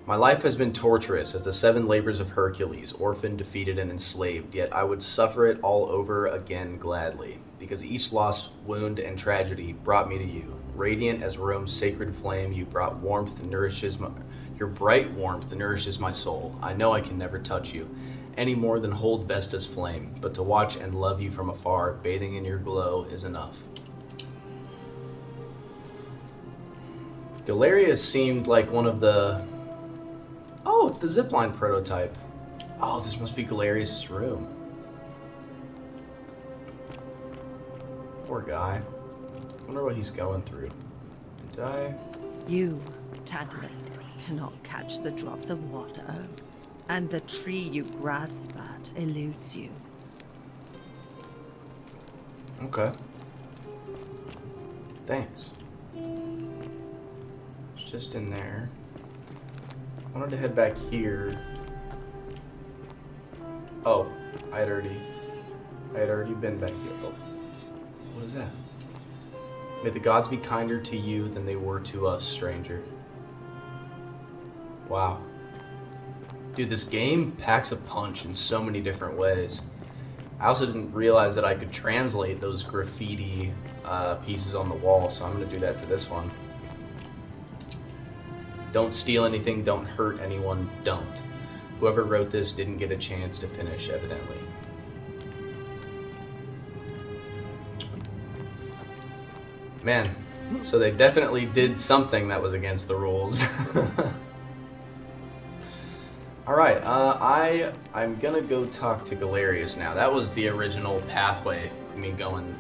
My life has been torturous as the 7 labors of Hercules, orphaned, defeated, and enslaved, yet I would suffer it all over again gladly, because each loss, wound, and tragedy brought me to you. Radiant as Rome's sacred flame, you brought warmth that nourishes your bright warmth that nourishes my soul. I know I can never touch you, any more than hold Vesta's flame, but to watch and love you from afar, bathing in your glow, is enough. Galerius seemed like one of the... Oh, it's the zipline prototype. Oh, this must be Galerius' room. Poor guy. I wonder what he's going through. Did I... You, Tantalus, cannot catch the drops of water, and the tree you grasp at eludes you. Okay. Thanks. It's just in there. I wanted to head back here. Oh, I had already been back here. Oh, what is that? May the gods be kinder to you than they were to us, stranger. Wow. Dude, this game packs a punch in so many different ways. I also didn't realize that I could translate those graffiti pieces on the wall, so I'm going to do that to this one. Don't steal anything, don't hurt anyone, don't. Whoever wrote this didn't get a chance to finish, evidently. Man, so they definitely did something that was against the rules. Alright, I'm gonna go talk to Galerius now. That was the original pathway, me going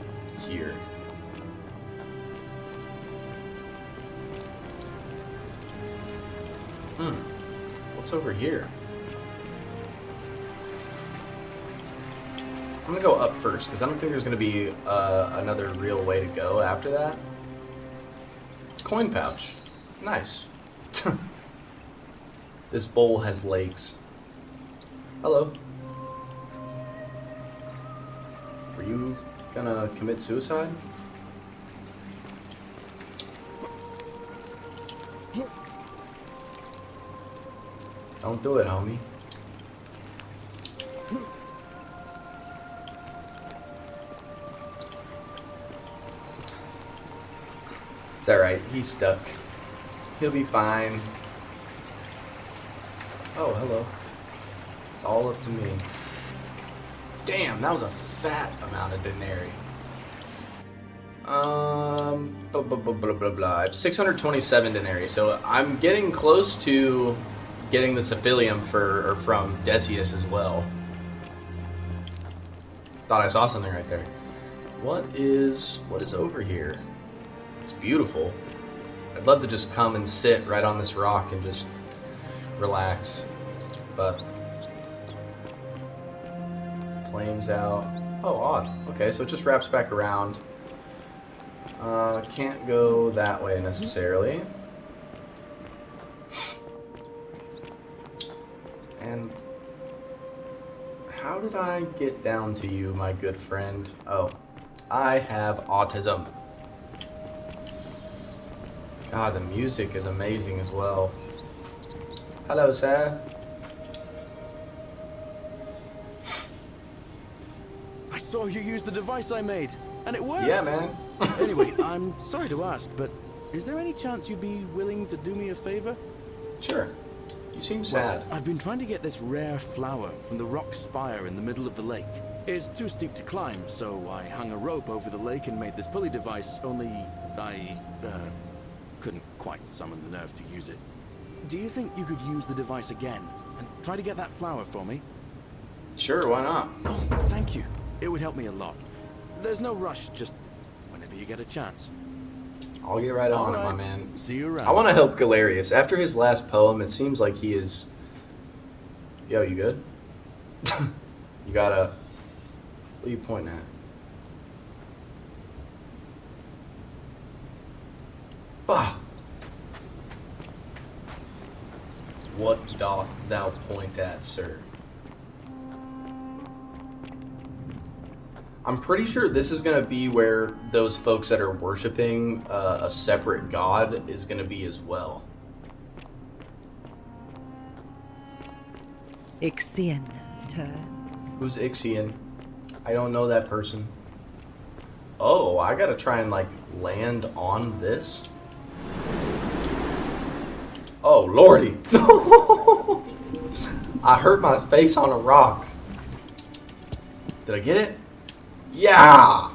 here. What's over here? I'm gonna go up first, because I don't think there's gonna be another real way to go after that. Coin pouch. Nice. This bowl has legs. Hello. Were you gonna commit suicide? Don't do it, homie. It's alright, he's stuck. He'll be fine. Oh, hello. It's all up to me. Damn, that was a fat amount of denarii. I have 627 denarii, so I'm getting close to getting the Cephalium from Decius as well. Thought I saw something right there. What is over here? It's beautiful. I'd love to just come and sit right on this rock and just relax, but flames out. Oh, odd. Okay, so it just wraps back around. Can't go that way necessarily. And how did I get down to you, my good friend? Oh, I have autism. God, the music is amazing as well. Hello, sir. I saw you use the device I made, and it worked. Yeah, man. Anyway, I'm sorry to ask, but is there any chance you'd be willing to do me a favor? Sure. You seem sad. Well, I've been trying to get this rare flower from the rock spire in the middle of the lake. It's too steep to climb, so I hung a rope over the lake and made this pulley device, only I couldn't quite summon the nerve to use it. Do you think you could use the device again and try to get that flower for me? Sure, why not? Oh, thank you. It would help me a lot. There's no rush, just whenever you get a chance. I'll get right on it, my man. See you around. I want to help Galerius. After his last poem, it seems like he is... Yo, you good? You gotta... What are you pointing at? Bah! What doth thou point at, sir? I'm pretty sure this is going to be where those folks that are worshiping a separate god is going to be as well. Ixion turns. Who's Ixion? I don't know that person. Oh, I got to try and like land on this. Oh, lordy. I hurt my face on a rock. Did I get it? Yeah!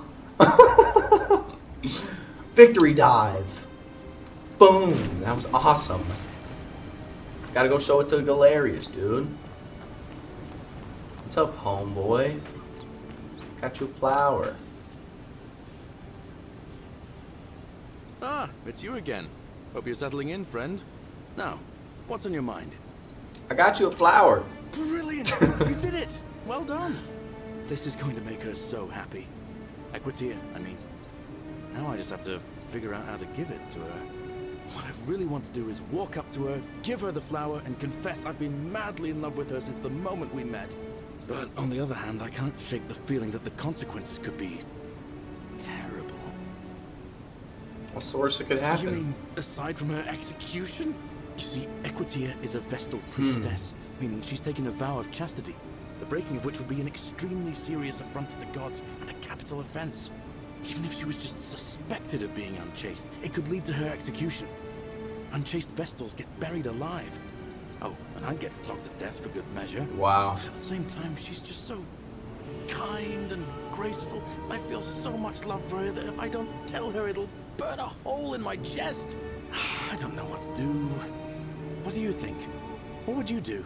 Victory dive. Boom. That was awesome. Gotta go show it to Galerius, dude. What's up, homeboy? Got you a flower. Ah, it's you again. Hope you're settling in, friend. Now, what's on your mind? I got you a flower. Brilliant! You did it! Well done! This is going to make her so happy. Equitia, I mean. Now I just have to figure out how to give it to her. What I really want to do is walk up to her, give her the flower, and confess I've been madly in love with her since the moment we met. But on the other hand, I can't shake the feeling that the consequences could be... terrible. What's the worst that could happen? You mean, aside from her execution? You see, Equitia is a Vestal priestess, meaning she's taken a vow of chastity, the breaking of which would be an extremely serious affront to the gods and a capital offense. Even if she was just suspected of being unchaste, it could lead to her execution. Unchaste Vestals get buried alive. Oh, and I'd get flogged to death for good measure. Wow. But at the same time, she's just so kind and graceful. I feel so much love for her that if I don't tell her, it'll burn a hole in my chest. I don't know what to do. What do you think? What would you do?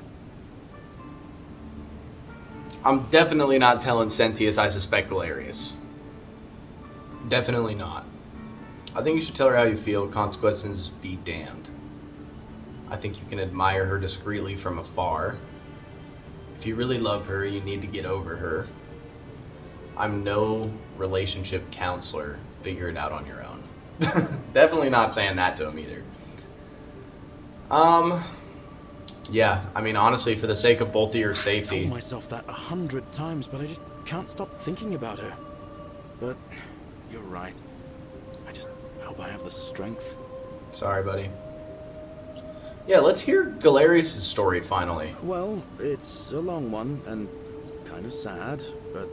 I'm definitely not telling Sentius I suspect Galerius. Definitely not. I think you should tell her how you feel. Consequences be damned. I think you can admire her discreetly from afar. If you really love her, you need to get over her. I'm no relationship counselor. Figure it out on your own. Definitely not saying that to him either. Yeah, I mean, honestly, for the sake of both of your safety. I told myself that 100 times, but I just can't stop thinking about her. But you're right. I just hope I have the strength. Sorry, buddy. Yeah, let's hear Galerius' story finally. Well, it's a long one and kind of sad, but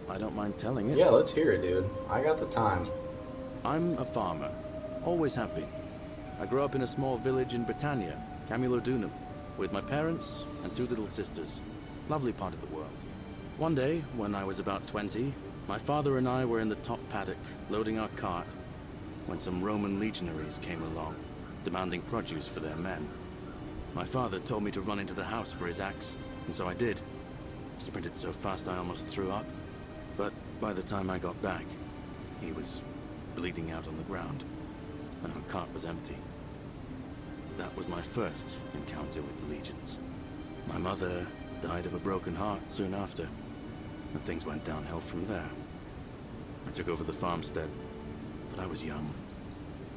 I don't mind telling it. Yeah, let's hear it, dude. I got the time. I'm a farmer Always have been. I grew up in a small village in Britannia, Camulodunum, with my parents and 2 little sisters. Lovely part of the world. One day, when I was about 20, my father and I were in the top paddock, loading our cart, when some Roman legionaries came along, demanding produce for their men. My father told me to run into the house for his axe, and so I did. I sprinted so fast I almost threw up, but by the time I got back, he was bleeding out on the ground, and our cart was empty. That was my first encounter with the legions. My mother died of a broken heart soon after, and things went downhill from there. I took over the farmstead, but I was young.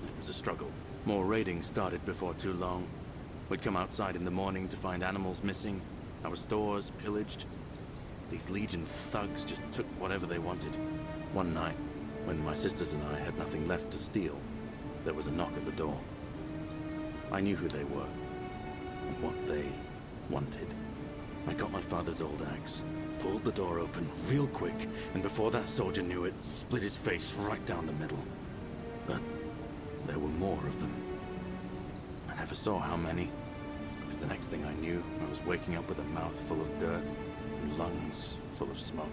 It was a struggle. More raiding started before too long. We'd come outside in the morning to find animals missing, our stores pillaged. These Legion thugs just took whatever they wanted. One night, when my sisters and I had nothing left to steal, there was a knock at the door. I knew who they were, and what they wanted. I got my father's old axe, pulled the door open real quick, and before that soldier knew it, split his face right down the middle. But there were more of them. I never saw how many, because the next thing I knew, I was waking up with a mouth full of dirt and lungs full of smoke.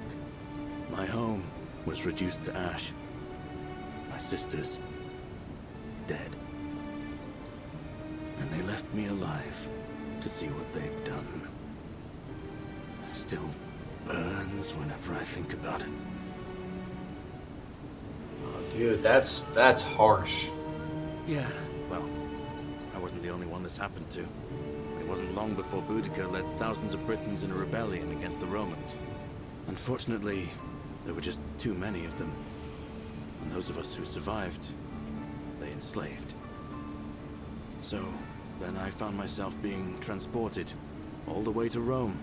My home was reduced to ash. My sisters, dead. And they left me alive to see what they'd done. Still burns whenever I think about it. Oh, dude, that's harsh. Yeah, well, I wasn't the only one this happened to. It wasn't long before Boudica led thousands of Britons in a rebellion against the Romans. Unfortunately, there were just too many of them. And those of us who survived, they enslaved. So, then I found myself being transported all the way to Rome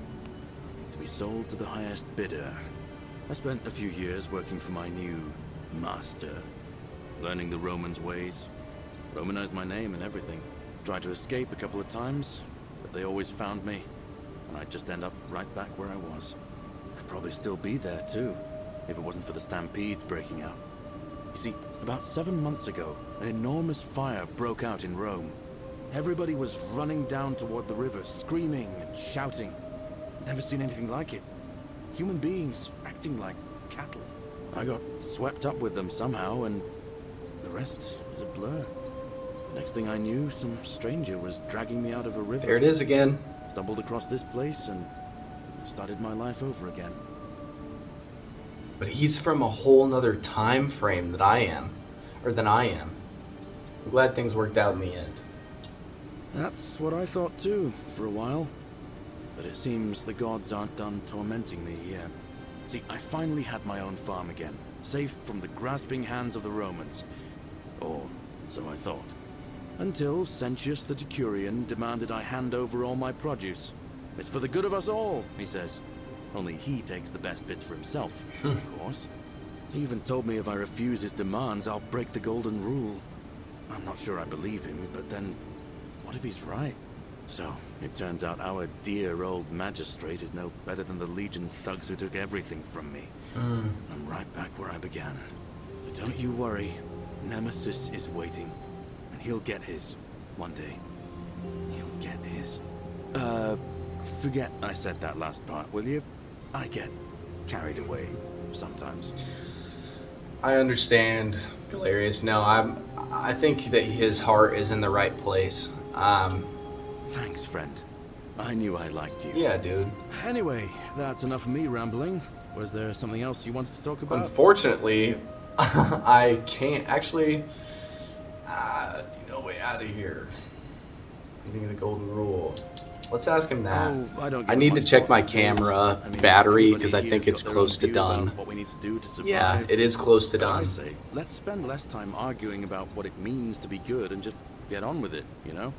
to be sold to the highest bidder. I spent a few years working for my new master, learning the Romans' ways, Romanized my name and everything. Tried to escape a couple of times, but they always found me, and I'd just end up right back where I was. I'd probably still be there too, if it wasn't for the stampedes breaking out. You see, about 7 months ago, an enormous fire broke out in Rome. Everybody was running down toward the river, screaming and shouting. Never seen anything like it. Human beings acting like cattle. I got swept up with them somehow, and the rest is a blur. Next thing I knew, some stranger was dragging me out of a river. There it is again. Stumbled across this place and started my life over again. But he's from a whole nother time frame than I am. I'm glad things worked out in the end. That's what I thought too, for a while. But it seems the gods aren't done tormenting me yet. See, I finally had my own farm again, safe from the grasping hands of the Romans. Or so I thought. Until Sentius the Decurion demanded I hand over all my produce. It's for the good of us all, he says. Only he takes the best bits for himself, of course. He even told me if I refuse his demands, I'll break the golden rule. I'm not sure I believe him, but then, what if he's right? So, it turns out our dear old magistrate is no better than the Legion thugs who took everything from me. I'm right back where I began. But don't you worry, Nemesis is waiting. And he'll get his, one day. He'll get his. Forget I said that last part, will you? I get carried away sometimes. I understand, Galerius. No, I think that his heart is in the right place. Thanks, friend. I knew I liked you. Yeah, dude. Anyway, that's enough of me rambling. Was there something else you wanted to talk about? Unfortunately, I can't actually. No way out of here. Getting the golden rule. Let's ask him that. I need to check my camera battery because I think it's close to done. Yeah, it is close to done. I say, let's spend less time arguing about what it means to be good and just get on with it, you know?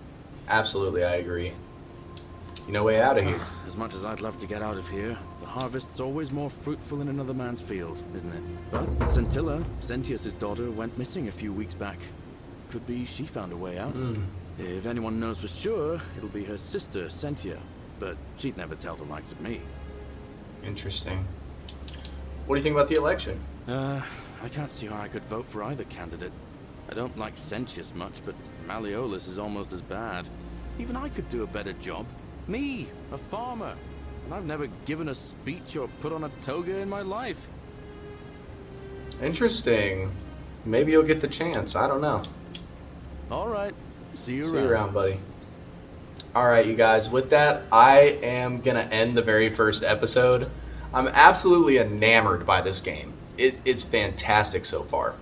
Absolutely, I agree. No way out of here. As much as I'd love to get out of here, the harvest's always more fruitful in another man's field, isn't it? But Scintilla, Sentius' daughter, went missing a few weeks back. Could be she found a way out. If anyone knows for sure, it'll be her sister, Sentia. But she'd never tell the likes of me. Interesting. What do you think about the election? I can't see how I could vote for either candidate. I don't like Sentius much, but Malleolus is almost as bad. Even I could do a better job. Me, a farmer. And I've never given a speech or put on a toga in my life. Interesting. Maybe you'll get the chance. I don't know. All right. See you around. See you around, buddy. All right, you guys. With that, I am going to end the very first episode. I'm absolutely enamored by this game. It's fantastic so far.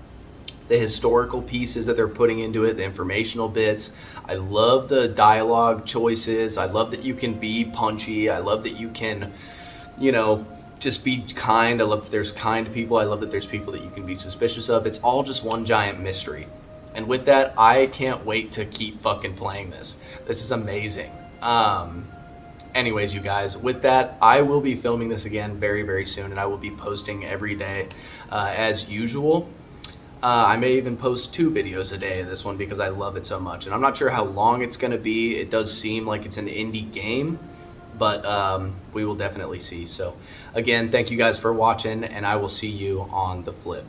The historical pieces that they're putting into it, the informational bits. I love the dialogue choices. I love that you can be punchy. I love that you can, just be kind. I love that there's kind people. I love that there's people that you can be suspicious of. It's all just one giant mystery. And with that, I can't wait to keep fucking playing this. This is amazing. Anyways, you guys, with that, I will be filming this again very, very soon, and I will be posting every day as usual. I may even post 2 videos a day of this one because I love it so much. And I'm not sure how long it's going to be. It does seem like it's an indie game, but we will definitely see. So, again, thank you guys for watching, and I will see you on the flip.